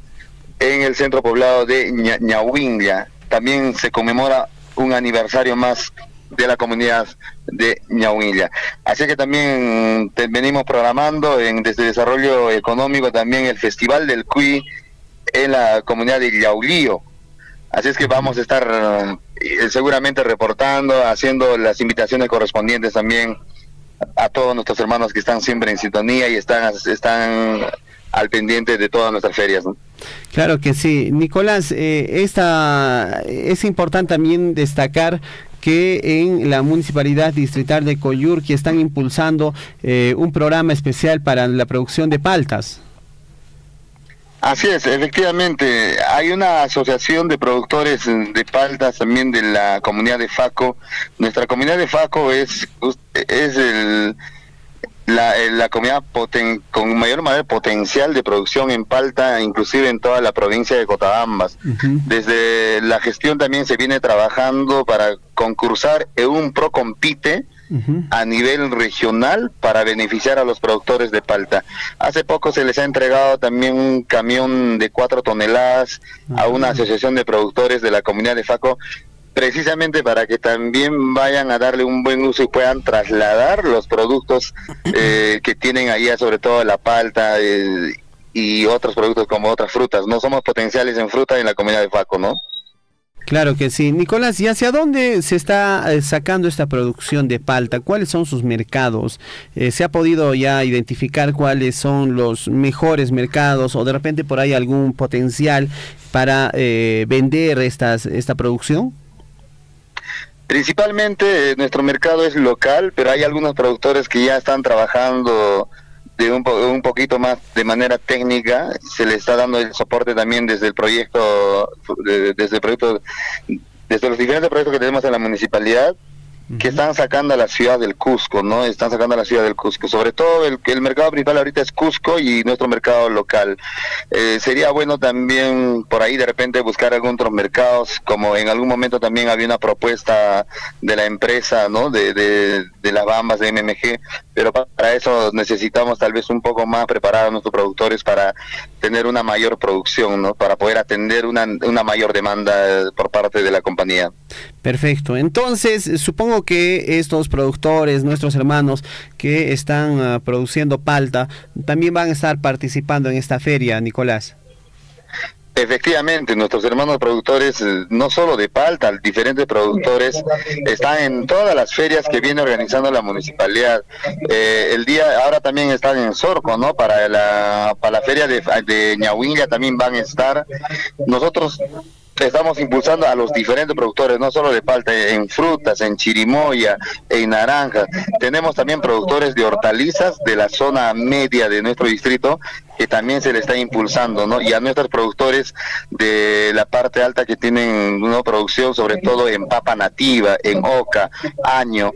en el centro poblado de Ñahuinlia. También se conmemora un aniversario más de la comunidad de Ñahuinlia. Así que también venimos programando desde Desarrollo Económico también el Festival del Cuy en la comunidad de Yaulío. Así es que vamos a estar seguramente reportando, haciendo las invitaciones correspondientes también a todos nuestros hermanos que están siempre en sintonía y están al pendiente de todas nuestras ferias, ¿no? Claro que sí. Nicolás, es importante también destacar que en la Municipalidad Distrital de Coyurqui están impulsando un programa especial para la producción de paltas. Así es, efectivamente, hay una asociación de productores de paltas también de la comunidad de Faco. Nuestra comunidad de Faco es la comunidad con mayor potencial de producción en palta, inclusive en toda la provincia de Cochabamba. Desde la gestión también se viene trabajando para concursar en un Procompite a nivel regional para beneficiar a los productores de palta. Hace poco se les ha entregado también un camión de 4 toneladas a una asociación de productores de la comunidad de Faco, precisamente para que también vayan a darle un buen uso y puedan trasladar los productos que tienen allá, sobre todo la palta y otros productos como otras frutas. No somos potenciales en fruta en la comunidad de Faco, ¿no? Claro que sí. Nicolás, ¿y hacia dónde se está sacando esta producción de palta? ¿Cuáles son sus mercados? ¿Se ha podido ya identificar cuáles son los mejores mercados o de repente por ahí algún potencial para vender esta producción? Principalmente nuestro mercado es local, pero hay algunos productores que ya están trabajando de un poquito más de manera técnica. Se le está dando el soporte también desde el proyecto, desde los diferentes proyectos que tenemos en la municipalidad, que están sacando a la ciudad del Cusco, ¿no? Están sacando a la ciudad del Cusco. Sobre todo el mercado principal ahorita es Cusco y nuestro mercado local. Sería bueno también por ahí de repente buscar algunos otros mercados, como en algún momento también había una propuesta de la empresa, ¿no? De las bambas de MMG, pero para eso necesitamos tal vez un poco más preparar a nuestros productores para tener una mayor producción, ¿no? Para poder atender una mayor demanda por parte de la compañía. Perfecto. Entonces, supongo que estos productores, nuestros hermanos que están produciendo palta, también van a estar participando en esta feria, Nicolás. Efectivamente, nuestros hermanos productores, no solo de palta, diferentes productores, están en todas las ferias que viene organizando la municipalidad. Ahora también están en Sorco, ¿no? Para la feria de Ñahuinlla también van a estar. Nosotros estamos impulsando a los diferentes productores, no solo de palta, en frutas, en chirimoya, en naranja. Tenemos también productores de hortalizas de la zona media de nuestro distrito, que también se le está impulsando, ¿no? Y a nuestros productores de la parte alta que tienen una producción, sobre todo en papa nativa, en oca, año.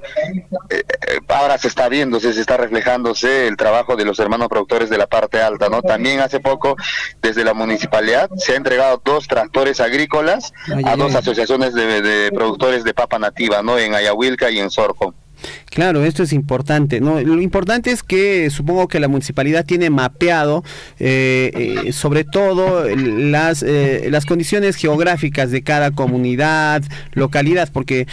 Ahora se está viendo, se está reflejándose el trabajo de los hermanos productores de la parte alta, ¿no? También hace poco, desde la municipalidad, se ha entregado 2 tractores agrícolas a 2 asociaciones de productores de papa nativa, ¿no? En Ayahuilca y en Sorco. Claro, esto es importante, ¿no? Lo importante es que supongo que la municipalidad tiene mapeado sobre todo las condiciones geográficas de cada comunidad, localidad, porque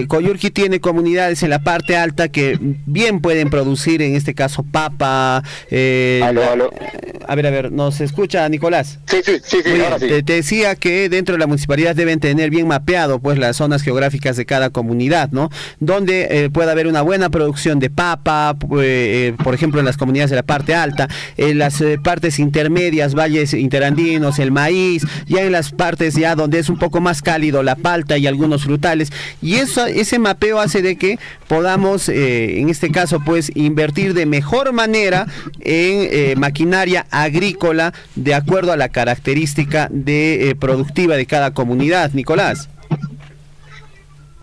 Coyurqui tiene comunidades en la parte alta que bien pueden producir, en este caso papa. Aló. A ver, ¿nos escucha, Nicolás? Sí, ahora sí. Te decía que dentro de la municipalidad deben tener bien mapeado pues las zonas geográficas de cada comunidad, ¿no? Donde puede haber una buena producción de papa, por ejemplo en las comunidades de la parte alta, en las partes intermedias, valles interandinos, el maíz, ya en las partes ya donde es un poco más cálido, la palta y algunos frutales, y ese mapeo hace de que podamos, en este caso pues, invertir de mejor manera en maquinaria agrícola de acuerdo a la característica productiva de cada comunidad, Nicolás.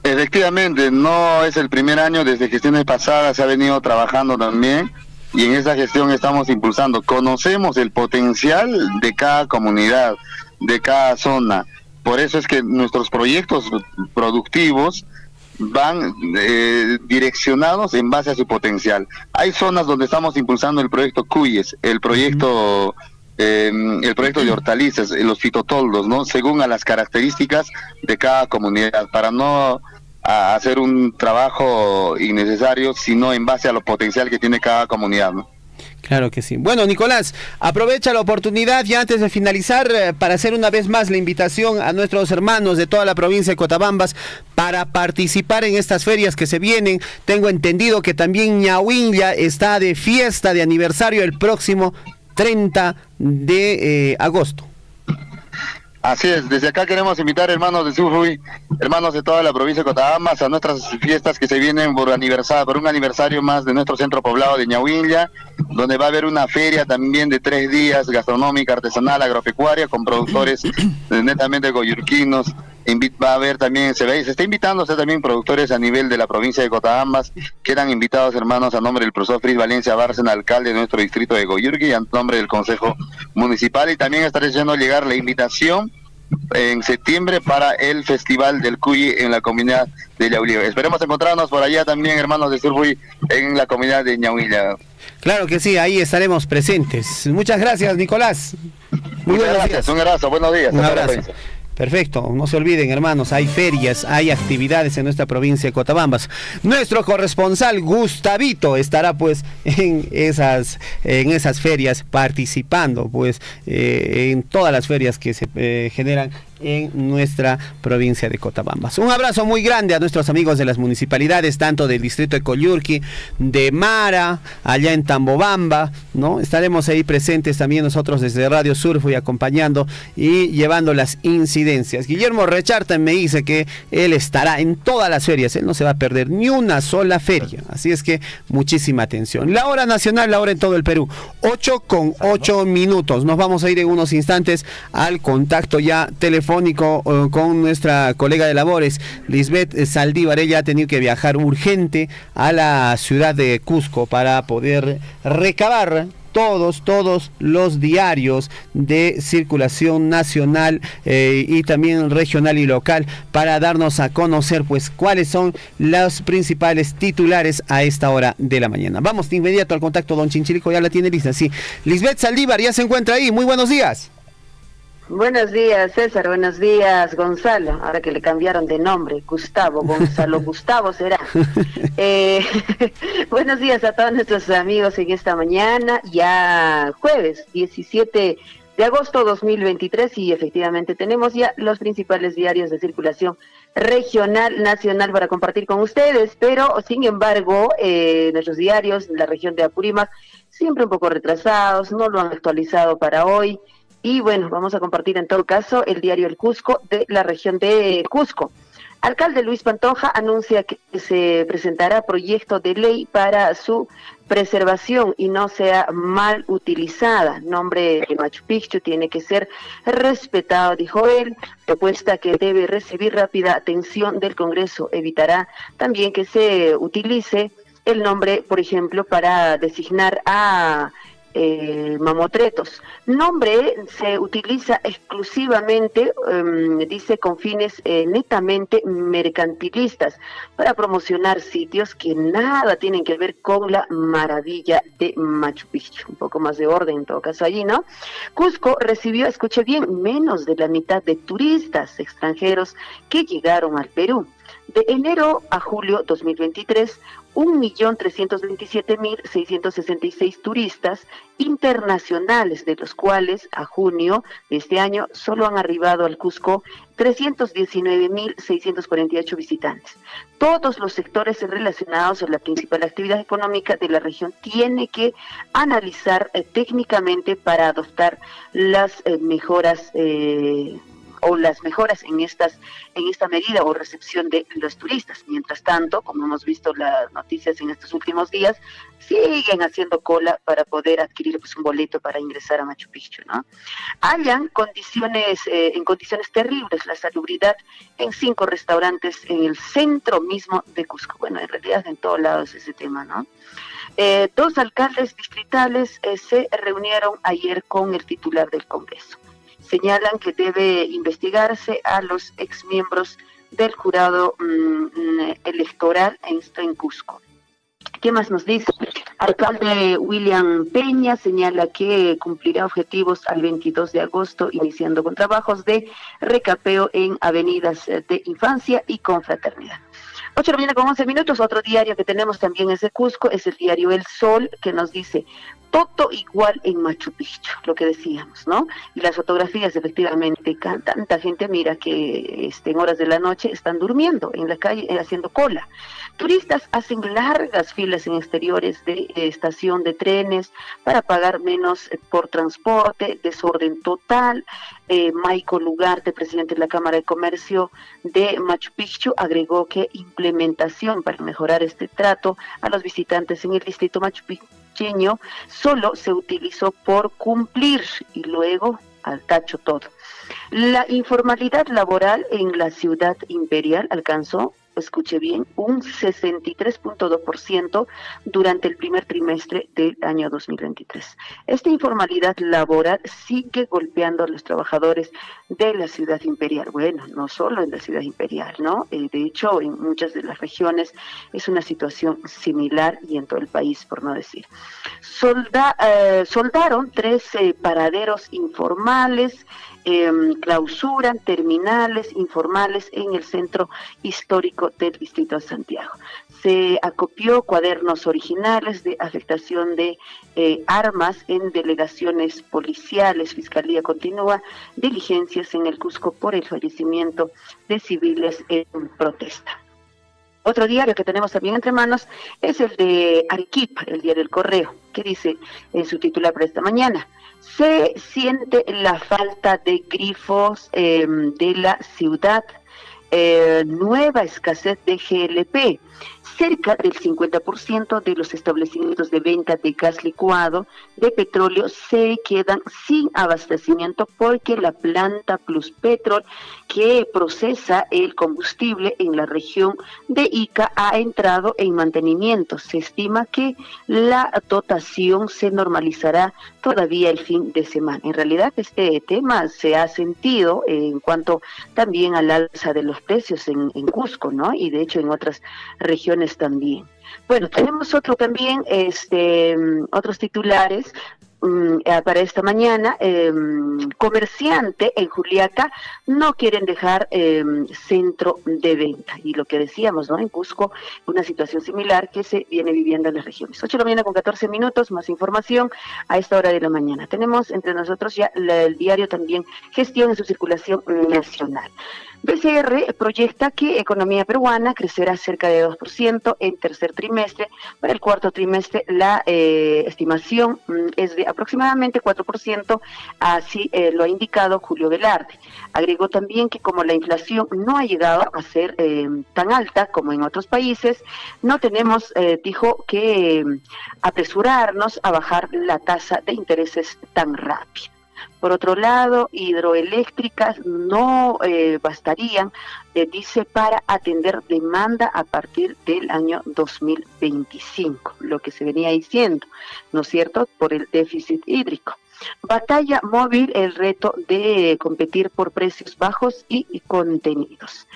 Efectivamente, no es el primer año, desde gestiones pasadas se ha venido trabajando también, y en esa gestión estamos impulsando. Conocemos el potencial de cada comunidad, de cada zona. Por eso es que nuestros proyectos productivos van direccionados en base a su potencial. Hay zonas donde estamos impulsando el proyecto Cuyes, el proyecto de hortalizas, los fitotoldos, ¿no? Según a las características de cada comunidad, para no hacer un trabajo innecesario, sino en base a lo potencial que tiene cada comunidad, ¿no? Claro que sí. Bueno, Nicolás, aprovecha la oportunidad ya antes de finalizar para hacer una vez más la invitación a nuestros hermanos de toda la provincia de Cotabambas para participar en estas ferias que se vienen. Tengo entendido que también Ñahuinlla está de fiesta de aniversario el próximo 30 de agosto. Así es, desde acá queremos invitar hermanos de Surfui, hermanos de toda la provincia de Cotabambas, a nuestras fiestas que se vienen por un aniversario más de nuestro centro poblado de Ñahuinlla, donde va a haber una feria también de 3 días, gastronómica, artesanal, agropecuaria, con productores netamente coyurquinos. Va a haber también, se está invitando también productores a nivel de la provincia de Cotabambas. Quedan invitados, hermanos, a nombre del profesor Fritz Valencia Bárcena, alcalde de nuestro distrito de Coyurqui, y a nombre del Consejo Municipal. Y también estaré haciendo llegar la invitación en septiembre para el Festival del Cuy en la comunidad de Ñahuinlla. Esperemos encontrarnos por allá también, hermanos de Surfui, en la comunidad de Ñahuinlla. Claro que sí, ahí estaremos presentes. Muchas gracias, Nicolás. Muchas gracias, un abrazo, buenos días. Un abrazo. Perfecto, no se olviden, hermanos, hay ferias, hay actividades en nuestra provincia de Cotabambas. Nuestro corresponsal Gustavito estará pues en esas ferias participando pues en todas las ferias que se generan en nuestra provincia de Cotabambas. Un abrazo muy grande a nuestros amigos de las municipalidades, tanto del distrito de Coyurqui, de Mara, allá en Tambobamba, ¿no? Estaremos ahí presentes también nosotros desde Radio Surfui acompañando y llevando las incidencias. Guillermo Recharta me dice que él estará en todas las ferias, él no se va a perder ni una sola feria, así es que muchísima atención. La hora nacional, la hora en todo el Perú, 8:08. Nos vamos a ir en unos instantes al contacto ya telefónico telefónico con nuestra colega de labores, Lisbeth Saldívar. Ella ha tenido que viajar urgente a la ciudad de Cusco para poder recabar todos los diarios de circulación nacional y también regional y local, para darnos a conocer pues cuáles son los principales titulares a esta hora de la mañana. Vamos de inmediato al contacto. Don Chinchilico ya la tiene lista, sí. Lisbeth Saldívar ya se encuentra ahí. Muy buenos días. Buenos días, César. Buenos días, Gonzalo. Ahora que le cambiaron de nombre, Gustavo, Gonzalo Gustavo será. Buenos días a todos nuestros amigos en esta mañana, ya jueves 17 de agosto 2023, y efectivamente tenemos ya los principales diarios de circulación regional, nacional para compartir con ustedes, pero sin embargo nuestros diarios de la región de Apurímac siempre un poco retrasados, no lo han actualizado para hoy. Y bueno, vamos a compartir en todo caso el diario El Cusco de la región de Cusco. Alcalde Luis Pantoja anuncia que se presentará proyecto de ley para su preservación y no sea mal utilizada. Nombre de Machu Picchu tiene que ser respetado, dijo él. Propuesta que debe recibir rápida atención del Congreso. Evitará también que se utilice el nombre, por ejemplo, para designar a mamotretos. Nombre se utiliza exclusivamente, dice, con fines netamente mercantilistas, para promocionar sitios que nada tienen que ver con la maravilla de Machu Picchu. Un poco más de orden en todo caso allí, ¿no? Cusco recibió, escuche bien, menos de la mitad de turistas extranjeros que llegaron al Perú. De enero a julio 2023, 1.327.666 turistas internacionales, de los cuales a junio de este año solo han arribado al Cusco 319.648 visitantes. Todos los sectores relacionados a la principal actividad económica de la región tiene que analizar técnicamente para adoptar las mejoras en esta medida o recepción de los turistas. Mientras tanto, como hemos visto las noticias en estos últimos días, siguen haciendo cola para poder adquirir pues un boleto para ingresar a Machu Picchu, ¿no? Hallan en condiciones terribles la salubridad en 5 restaurantes en el centro mismo de Cusco. Bueno, en realidad en todos lados ese tema, ¿no? 2 alcaldes distritales se reunieron ayer con el titular del Congreso. Señalan que debe investigarse a los exmiembros del jurado electoral en Cusco. ¿Qué más nos dice? Alcalde William Peña señala que cumplirá objetivos al 22 de agosto, iniciando con trabajos de recapeo en avenidas de Infancia y Confraternidad. 8 de la mañana con 11 minutos. Otro diario que tenemos también es de Cusco, es el diario El Sol, que nos dice: todo igual en Machu Picchu, lo que decíamos, ¿no? Y las fotografías, efectivamente, tanta gente mira que en horas de la noche están durmiendo en la calle, haciendo cola. Turistas hacen largas filas en exteriores de estación de trenes para pagar menos por transporte, desorden total. Michael Ugarte, presidente de la Cámara de Comercio de Machu Picchu, agregó que implementación para mejorar este trato a los visitantes en el distrito Machu Picchu solo se utilizó por cumplir y luego al tacho todo. La informalidad laboral en la ciudad imperial alcanzó, escuche bien, un 63.2% durante el primer trimestre del año 2023. Esta informalidad laboral sigue golpeando a los trabajadores de la ciudad imperial. Bueno, no solo en la ciudad imperial, ¿no? De hecho, en muchas de las regiones es una situación similar, y en todo el país, por no decir. Soldaron 3 paraderos informales, clausuran terminales informales en el centro histórico del distrito de Santiago. Se acopió cuadernos originales de afectación de armas en delegaciones policiales. Fiscalía continúa diligencias en el Cusco por el fallecimiento de civiles en protesta. Otro diario que tenemos también entre manos es el de Arequipa, el diario El Correo, que dice en su titular para esta mañana: se siente la falta de grifos de la ciudad, nueva escasez de GLP. cerca del 50% de los establecimientos de venta de gas licuado de petróleo se quedan sin abastecimiento porque la planta Pluspetrol, que procesa el combustible en la región de Ica, ha entrado en mantenimiento. Se estima que la dotación se normalizará todavía el fin de semana. En realidad este tema se ha sentido en cuanto también al alza de los precios en Cusco, ¿no? Y de hecho en otras regiones también. Bueno, tenemos otro también, otros titulares para esta mañana. Comerciante en Juliaca no quieren dejar centro de venta, y lo que decíamos, ¿no? En Cusco, una situación similar que se viene viviendo en las regiones. 8 de la mañana con 14 minutos, más información a esta hora de la mañana. Tenemos entre nosotros ya el diario también Gestión en su circulación nacional. BCR proyecta que economía peruana crecerá cerca de 2% en tercer trimestre. Para el cuarto trimestre la estimación es de aproximadamente 4%, así lo ha indicado Julio Velarde. Agregó también que como la inflación no ha llegado a ser tan alta como en otros países, no tenemos, dijo, que apresurarnos a bajar la tasa de intereses tan rápido. Por otro lado, hidroeléctricas no bastarían, dice, para atender demanda a partir del año 2025, lo que se venía diciendo, ¿no es cierto?, por el déficit hídrico. Batalla móvil, el reto de competir por precios bajos y contenidos.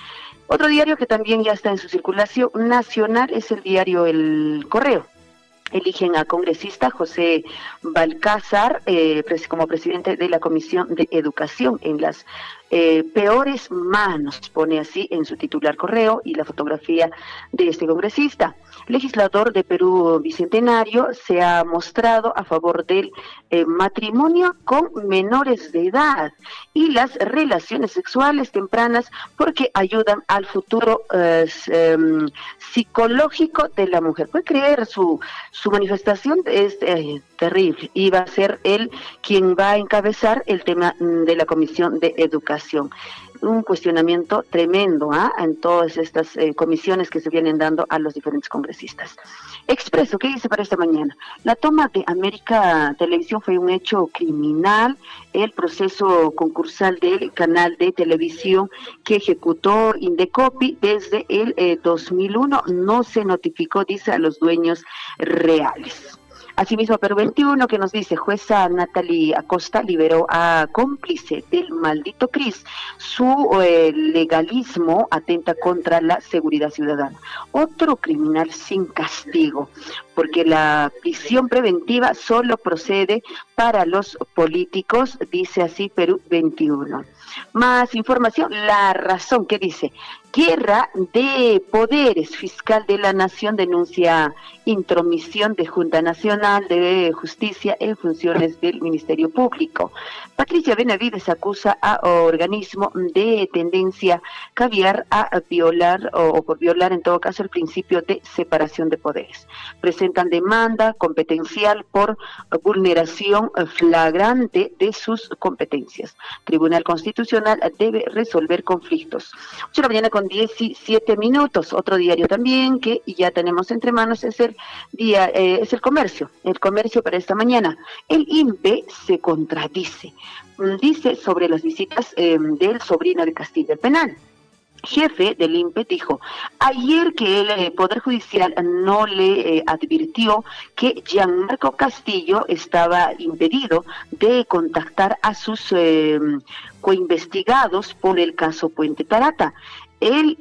Otro diario que también ya está en su circulación nacional es el diario El Correo. Eligen a congresista José Balcázar como presidente de la Comisión de Educación en las peores manos, pone así en su titular Correo, y la fotografía de este congresista. Legislador de Perú Bicentenario se ha mostrado a favor del matrimonio con menores de edad y las relaciones sexuales tempranas porque ayudan al futuro psicológico de la mujer. ¿Puede creer? Su manifestación es terrible, y va a ser él quien va a encabezar el tema de la Comisión de Educación. Un cuestionamiento tremendo en todas estas comisiones que se vienen dando a los diferentes congresistas. Expreso, ¿qué dice para esta mañana? La toma de América Televisión fue un hecho criminal. El proceso concursal del canal de televisión que ejecutó Indecopi desde el 2001 no se notificó, dice, a los dueños reales. Asimismo, Perú 21, que nos dice, jueza Natalie Acosta liberó a cómplice del maldito Cris. Su legalismo atenta contra la seguridad ciudadana. Otro criminal sin castigo, porque la prisión preventiva solo procede para los políticos, dice así Perú 21. Más información, La Razón, que dice, guerra de poderes, fiscal de la Nación denuncia intromisión de Junta Nacional de Justicia en funciones del Ministerio Público. Patricia Benavides acusa a organismo de tendencia caviar a violar o por violar en todo caso el principio de separación de poderes. Presentan demanda competencial por vulneración flagrante de sus competencias. Tribunal Constitucional debe resolver conflictos. 8 de la mañana con 17 minutos. Otro diario también que ya tenemos entre manos es el Comercio. El Comercio para esta mañana. El INPE se contradice. Dice sobre las visitas del sobrino de Castillo el Penal. Jefe del INPE dijo ayer que el Poder Judicial no le advirtió que Gianmarco Castillo estaba impedido de contactar a sus coinvestigados por el caso Puente Tarata. El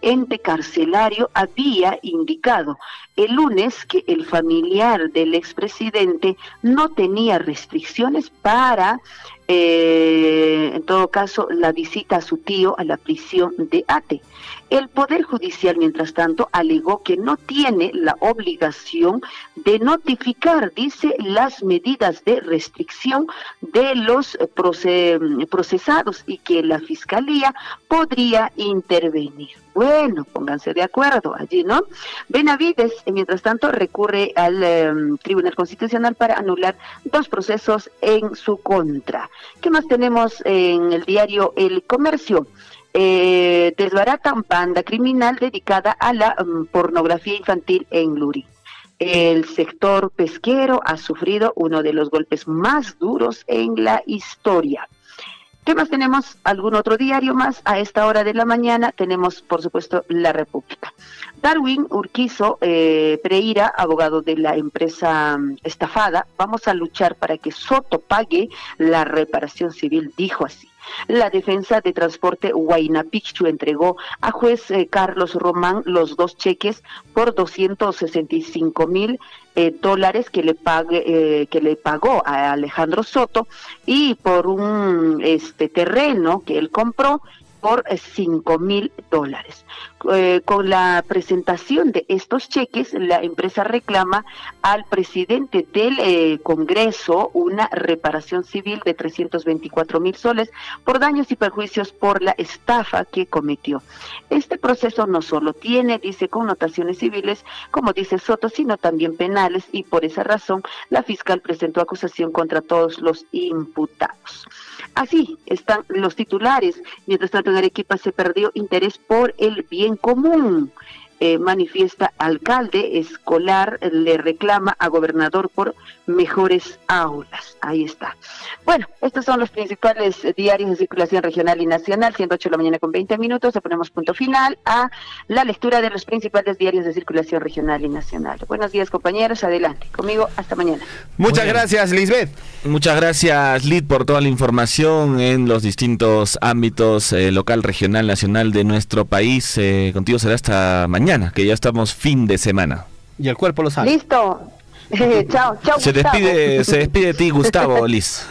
ente carcelario había indicado el lunes que el familiar del expresidente no tenía restricciones para, en todo caso, la visita a su tío a la prisión de Ate. El Poder Judicial, mientras tanto, alegó que no tiene la obligación de notificar, dice, las medidas de restricción de los procesados y que la Fiscalía podría intervenir. Bueno, pónganse de acuerdo allí, ¿no? Benavides, mientras tanto, recurre al Tribunal Constitucional para anular 2 procesos en su contra. ¿Qué más tenemos en el diario El Comercio? desbaratan banda criminal dedicada a la pornografía infantil en Luri. El sector pesquero ha sufrido uno de los golpes más duros en la historia. ¿Qué más tenemos? ¿Algún otro diario más? A esta hora de la mañana tenemos, por supuesto, La República. Darwin Urquizo Pereira, abogado de la empresa estafada, vamos a luchar para que Soto pague la reparación civil, dijo así. La defensa de transporte Huayna Picchu entregó a juez Carlos Román los 2 cheques por $265,000 que le pagó a Alejandro Soto, y por un terreno que él compró por $5,000. Con la presentación de estos cheques, la empresa reclama al presidente del Congreso una reparación civil de 324,000 soles por daños y perjuicios por la estafa que cometió. Este proceso no solo tiene, dice, connotaciones civiles, como dice Soto, sino también penales, y por esa razón la fiscal presentó acusación contra todos los imputados. Así están los titulares. Mientras tanto, en Arequipa se perdió interés por el bien común. Manifiesta alcalde escolar, le reclama a gobernador por mejores aulas. Ahí está. Bueno, estos son los principales diarios de circulación regional y nacional. 108 de la mañana con 20 minutos. Le ponemos punto final a la lectura de los principales diarios de circulación regional y nacional. Buenos días, compañeros. Adelante. Conmigo, hasta mañana. Muchas gracias, Lisbeth. Muchas gracias, Lid, por toda la información en los distintos ámbitos local, regional, nacional de nuestro país. Contigo será hasta mañana, que ya estamos fin de semana. Y el cuerpo lo sabe. Listo. Chao, chao. Se despide de ti, Gustavo, Liz.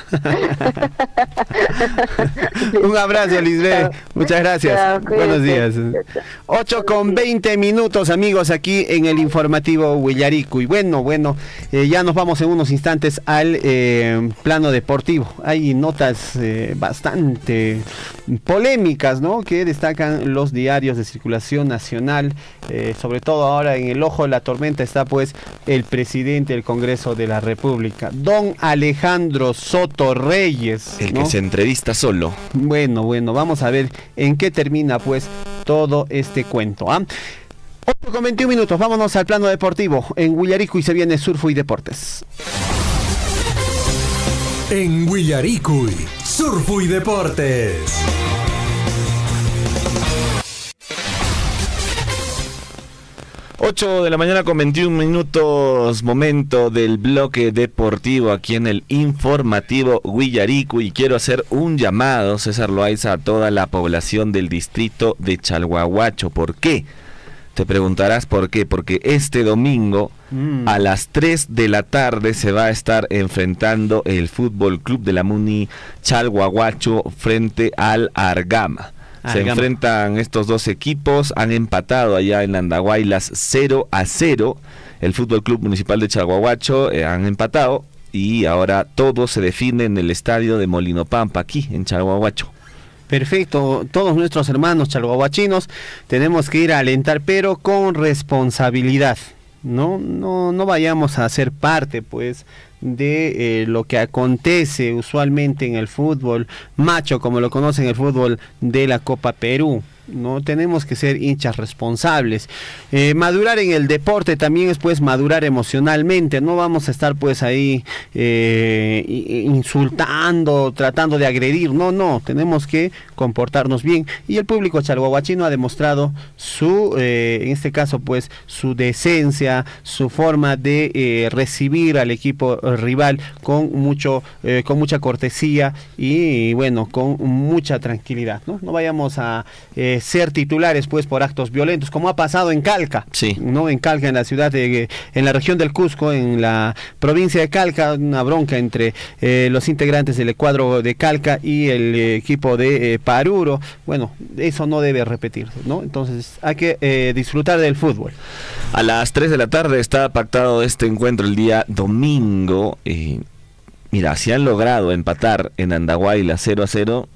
Un abrazo, Lisbeth. Muchas gracias. Chao, buenos días. 8:20 minutos, amigos, aquí en el informativo Huillarico. Y bueno, ya nos vamos en unos instantes al plano deportivo. Hay notas bastante polémicas, ¿no?, que destacan los diarios de circulación nacional. Sobre todo ahora en el ojo de la tormenta está pues el presidente del Congreso de la República, don Alejandro Soto Reyes, el ¿no?, que se entrevista solo. Bueno, vamos a ver en qué termina pues todo este cuento. 8:21 minutos, vámonos al plano deportivo en Huillarico, y se viene Surfo y Deportes. En Huillaricuy, Surfo y Deportes. Ocho de la mañana con 21 minutos, momento del bloque deportivo aquí en el informativo Huillarico, y quiero hacer un llamado, César Loaiza, a toda la población del distrito de Chalhuahuacho. ¿Por qué? Te preguntarás por qué. Porque este domingo a las 3 de la tarde se va a estar enfrentando el Fútbol Club de la Muni Chalhuahuacho frente al Argama. Se enfrentan estos dos equipos, han empatado allá en Andahuaylas 0-0. El Fútbol Club Municipal de Chalhuahuacho han empatado, y ahora todo se define en el estadio de Molinopampa, aquí en Chalhuahuacho. Perfecto, todos nuestros hermanos chalhuahuachinos tenemos que ir a alentar, pero con responsabilidad. No vayamos a ser parte pues de lo que acontece usualmente en el fútbol macho, como lo conocen, el fútbol de la Copa Perú. No tenemos que ser hinchas responsables. Madurar en el deporte también es pues madurar emocionalmente. No vamos a estar pues ahí insultando, tratando de agredir. No, tenemos que comportarnos bien. Y el público chalhuahuachino ha demostrado su, en este caso pues, su decencia, su forma de recibir al equipo rival con mucha cortesía y bueno, con mucha tranquilidad. No vayamos a ser titulares pues por actos violentos, como ha pasado en Calca. Sí. ¿No? En Calca, en la ciudad en la región del Cusco, en la provincia de Calca, una bronca entre los integrantes del cuadro de Calca y el equipo de Paruro. Bueno, eso no debe repetirse, ¿no? Entonces hay que disfrutar del fútbol. A las 3 de la tarde está pactado este encuentro el día domingo. Mira, si han logrado empatar en Andahuayla 0-0,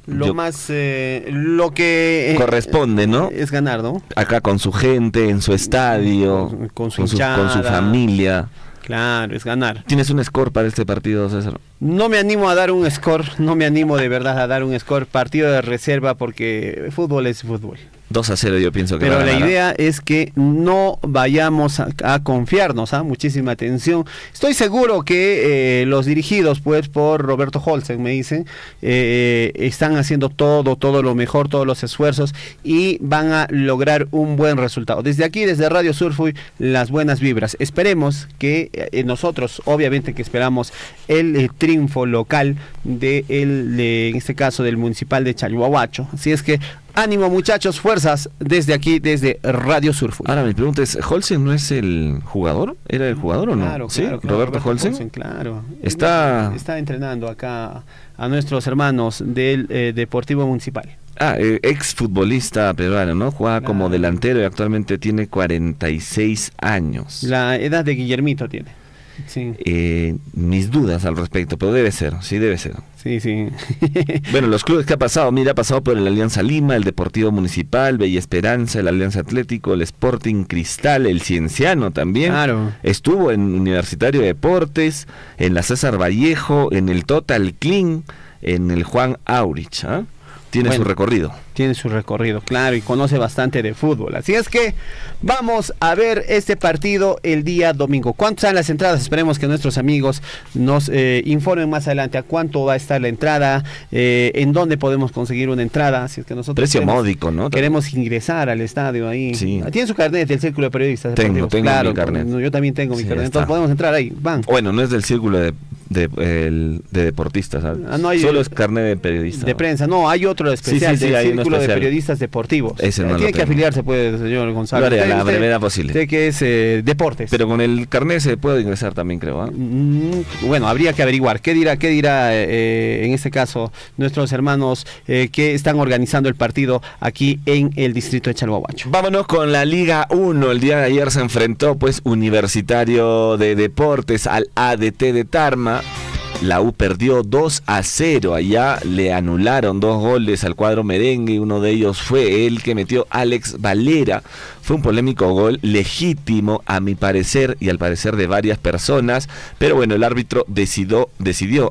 lo que corresponde, ¿no? Es ganar, ¿no? Acá con su gente, en su estadio, con su familia. Claro, es ganar. ¿Tienes un score para este partido, César? No me animo a dar un score, no me animo de verdad a dar un score. Partido de reserva porque fútbol es fútbol. 2-0 yo pienso que Pero va a la ganar. idea es que no vayamos a confiarnos, muchísima atención. Estoy seguro que los dirigidos pues por Roberto Holzen, me dicen, están haciendo todo lo mejor, todos los esfuerzos y van a lograr un buen resultado. Desde aquí, desde Radio Surfui, las buenas vibras. Esperemos que nosotros, obviamente que esperamos el triunfo local en este caso del Municipal de Chalhuahuacho. Así es que ánimo, muchachos, fuerzas desde aquí, desde Radio Surfui. Ahora mi pregunta es, ¿Holzen no es el jugador? ¿Era el jugador o no? Claro, ¿Sí? claro, Roberto Holzen. Claro. Está entrenando acá a nuestros hermanos del Deportivo Municipal. Ex futbolista peruano, ¿no? Juega como delantero y actualmente tiene 46 años. La edad de Guillermito tiene. Sí. Mis dudas al respecto, pero debe ser, sí debe ser. Sí. Bueno, los clubes que ha pasado, mira, ha pasado por el Alianza Lima, el Deportivo Municipal, Bella Esperanza, el Alianza Atlético, el Sporting Cristal, el Cienciano también. Claro. Estuvo en Universitario de Deportes, en la César Vallejo, en el Total Clean, en el Juan Aurich, ¿ah? Tiene su recorrido. Tiene su recorrido, claro, y conoce bastante de fútbol. Así es que vamos a ver este partido el día domingo. ¿Cuántas son las entradas? Esperemos que nuestros amigos nos informen más adelante a cuánto va a estar la entrada, en dónde podemos conseguir una entrada. Así es que nosotros precio módico, ¿no? Queremos ingresar al estadio ahí. Sí. ¿Tiene su carnet del Círculo de Periodistas? Tengo claro, mi carnet. Yo también tengo mi carnet. Entonces podemos entrar ahí. Van. Bueno, no es del Círculo de deportistas, ¿sabes? No hay, solo es carnet de periodista. De prensa, no, hay otro especial del Círculo de Periodistas Deportivos. Ese no tiene que afiliarse, pues, señor Gonzalo. Lo haré a la brevedad posible. Sé que es deportes. Pero con el carnet se puede ingresar también, creo. Bueno, habría que averiguar. ¿Qué dirá en este caso nuestros hermanos que están organizando el partido aquí en el distrito de Chalhuahuacho? Vámonos con la Liga 1. El día de ayer se enfrentó pues Universitario de Deportes al ADT de Tarma. La U perdió 2-0, allá le anularon 2 goles al cuadro merengue, uno de ellos fue el que metió Alex Valera. Fue un polémico gol, legítimo a mi parecer y al parecer de varias personas, pero bueno, el árbitro decidió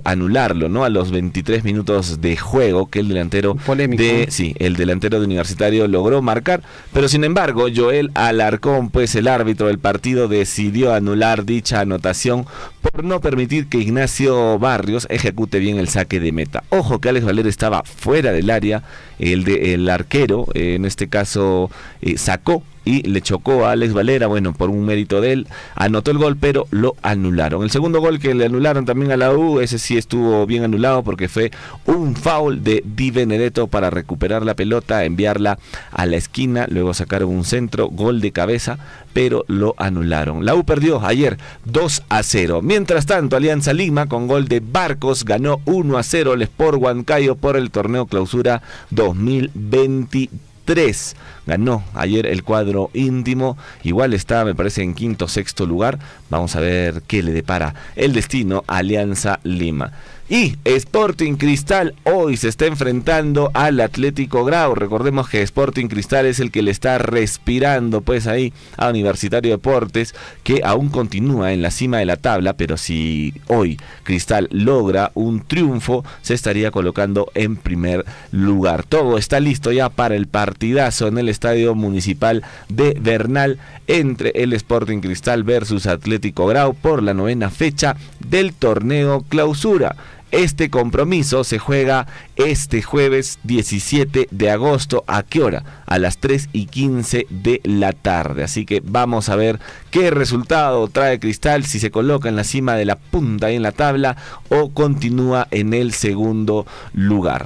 anularlo, ¿no? A los 23 minutos de juego que el delantero el delantero de Universitario logró marcar, pero sin embargo, Joel Alarcón, pues el árbitro del partido, decidió anular dicha anotación por no permitir que Ignacio Barrios ejecute bien el saque de meta. Ojo que Alex Valera estaba fuera del área, el arquero, en este caso, sacó y le chocó a Alex Valera, bueno, por un mérito de él, anotó el gol, pero lo anularon. El segundo gol que le anularon también a la U, ese sí estuvo bien anulado porque fue un foul de Di Benedetto para recuperar la pelota, enviarla a la esquina, luego sacaron un centro, gol de cabeza, pero lo anularon. La U perdió ayer 2-0. Mientras tanto, Alianza Lima con gol de Barcos ganó 1-0 el Sport Huancayo por el torneo Clausura 2023. Ganó ayer el cuadro íntimo, igual está, me parece, en quinto o sexto lugar. Vamos a ver qué le depara el destino a Alianza Lima. Y Sporting Cristal hoy se está enfrentando al Atlético Grau. Recordemos que Sporting Cristal es el que le está respirando pues ahí a Universitario Deportes, que aún continúa en la cima de la tabla, pero si hoy Cristal logra un triunfo, se estaría colocando en primer lugar. Todo está listo ya para el partidazo en el Estadio Municipal de Bernal entre el Sporting Cristal versus Atlético Grau por la 9ª fecha del torneo Clausura. Este compromiso se juega este jueves 17 de agosto. ¿A qué hora? A las 3:15 de la tarde. Así que vamos a ver qué resultado trae Cristal, si se coloca en la cima de la punta ahí en la tabla o continúa en el segundo lugar.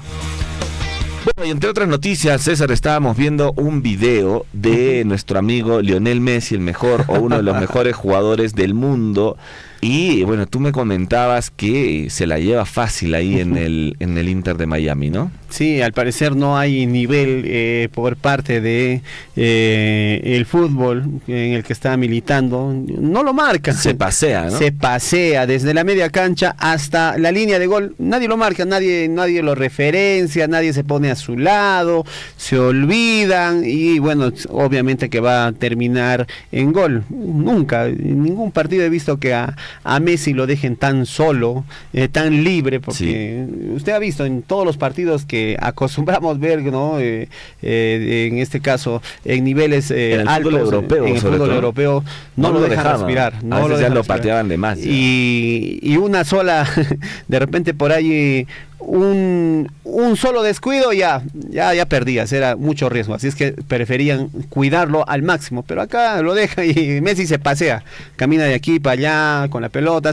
Bueno, y entre otras noticias, César, estábamos viendo un video de nuestro amigo Lionel Messi, el mejor o uno de los mejores jugadores del mundo. Y bueno, tú me comentabas que se la lleva fácil ahí en el Inter de Miami, ¿no? Sí, al parecer no hay nivel por parte de el fútbol en el que está militando. No lo marcan. Se pasea, ¿no? Se pasea desde la media cancha hasta la línea de gol. Nadie lo marca, nadie lo referencia, nadie se pone a su lado, se olvidan y bueno, obviamente que va a terminar en gol. Nunca, en ningún partido he visto que a Messi lo dejen tan solo, tan libre, porque usted ha visto en todos los partidos que acostumbramos ver, ¿no? En este caso, en niveles en altos, europeo, en el fútbol europeo, no lo dejan respirar. A veces ya lo pateaban de más. Y una sola, de repente por ahí, un solo descuido ya perdías, era mucho riesgo, así es que preferían cuidarlo al máximo, pero acá lo deja y Messi se pasea, camina de aquí para allá con la pelota,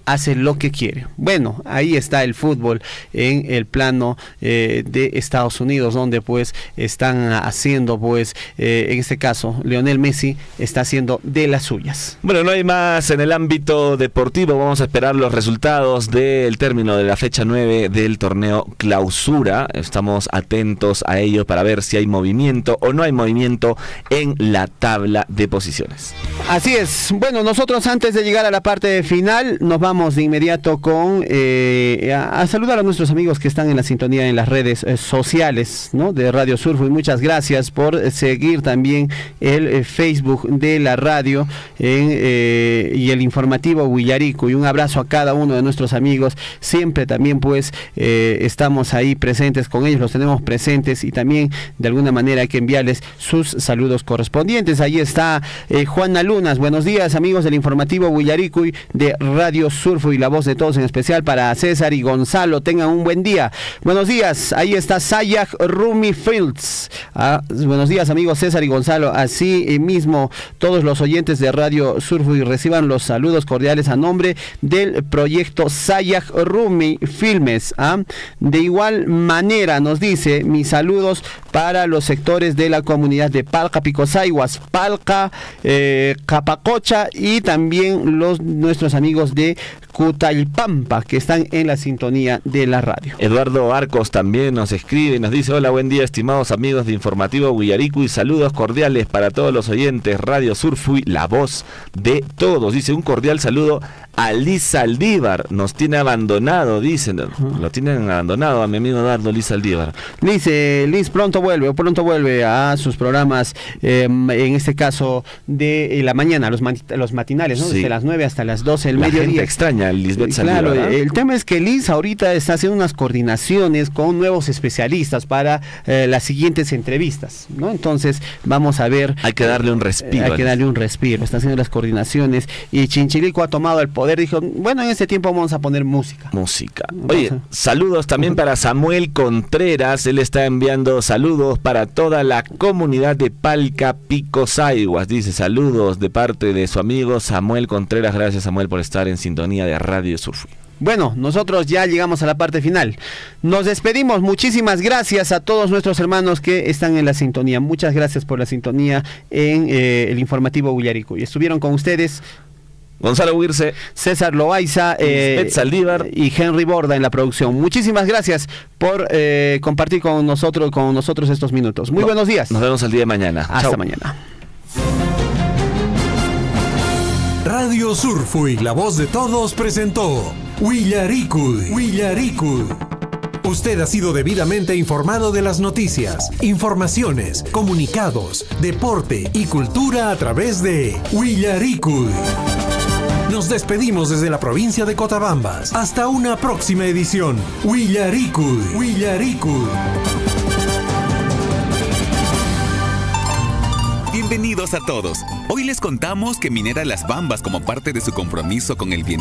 hace lo que quiere. Bueno, ahí está el fútbol en el plano de Estados Unidos, donde pues están haciendo pues en este caso Lionel Messi está haciendo de las suyas. Bueno, no hay más en el ámbito deportivo, vamos a esperar los resultados del término de la fecha 9 del torneo Clausura. Estamos atentos a ello para ver si hay movimiento o no hay movimiento en la tabla de posiciones. Así es. Bueno, nosotros antes de llegar a la parte final nos vamos de inmediato con a saludar a nuestros amigos que están en la sintonía en las redes sociales, ¿no? De Radio Surfo, y muchas gracias por seguir también el Facebook de la radio y el informativo Huillarico, y un abrazo a cada uno de nuestros amigos. Siempre también pues estamos ahí presentes con ellos, los tenemos presentes, y también de alguna manera hay que enviarles sus saludos correspondientes. Ahí está Juana Lunas. Buenos días, amigos del informativo Huillaricuy de Radio Surfo y la voz de todos, en especial para César y Gonzalo. Tengan un buen día. Buenos días. Ahí está Sayak Rumi Fields. Buenos días, amigos César y Gonzalo. Así mismo todos los oyentes de Radio Surfo y reciban los saludos cordiales a nombre del proyecto Sayak Rumi Filmes. De igual manera nos dice: mis saludos para los sectores de la comunidad de Palca Picosayguas, Palca, Capacocha, y también nuestros amigos de Cutalpampa que están en la sintonía de la radio. Eduardo Arcos también nos escribe y nos dice: hola, buen día, estimados amigos de Informativo Huillarico, y saludos cordiales para todos los oyentes. Radio Surfui, la voz de todos. Dice: un cordial saludo a Liz Saldívar. Nos tiene abandonado, dicen. Lo tienen abandonado a mi amigo Dardo Liz Saldívar. Liz pronto vuelve a sus programas, en este caso de la mañana, los matinales, ¿no? Sí. Desde las 9 hasta las 12 del mediodía. Gente extraña a Lisbeth Saldívar. Claro, el tema es que Liz ahorita está haciendo unas coordinaciones con nuevos especialistas para las siguientes entrevistas, ¿no? Entonces vamos a ver. Hay que darle un respiro. Está haciendo las coordinaciones, y Chinchilico ha tomado el poder. Dijo: bueno, en este tiempo vamos a poner música. Oye, saludos también para Samuel Contreras. Él está enviando saludos para toda la comunidad de Palca Picosayguas. Dice: saludos de parte de su amigo Samuel Contreras. Gracias, Samuel, por estar en sintonía de Radio Surfo. Bueno, nosotros ya llegamos a la parte final. Nos despedimos. Muchísimas gracias a todos nuestros hermanos que están en la sintonía. Muchas gracias por la sintonía en el informativo Huillarico. Y estuvieron con ustedes Gonzalo Huirce, César Loaiza, Saldívar y Henry Borda en la producción. Muchísimas gracias por compartir con nosotros estos minutos. Muy buenos días. Nos vemos el día de mañana. Hasta mañana. Radio Surfui, la voz de todos, presentó Huillaricuy. Usted ha sido debidamente informado de las noticias, informaciones, comunicados, deporte y cultura a través de Huillaricuy. Nos despedimos desde la provincia de Cotabambas. Hasta una próxima edición. Huillaricuy. Bienvenidos a todos. Hoy les contamos que Minera Las Bambas, como parte de su compromiso con el bienestar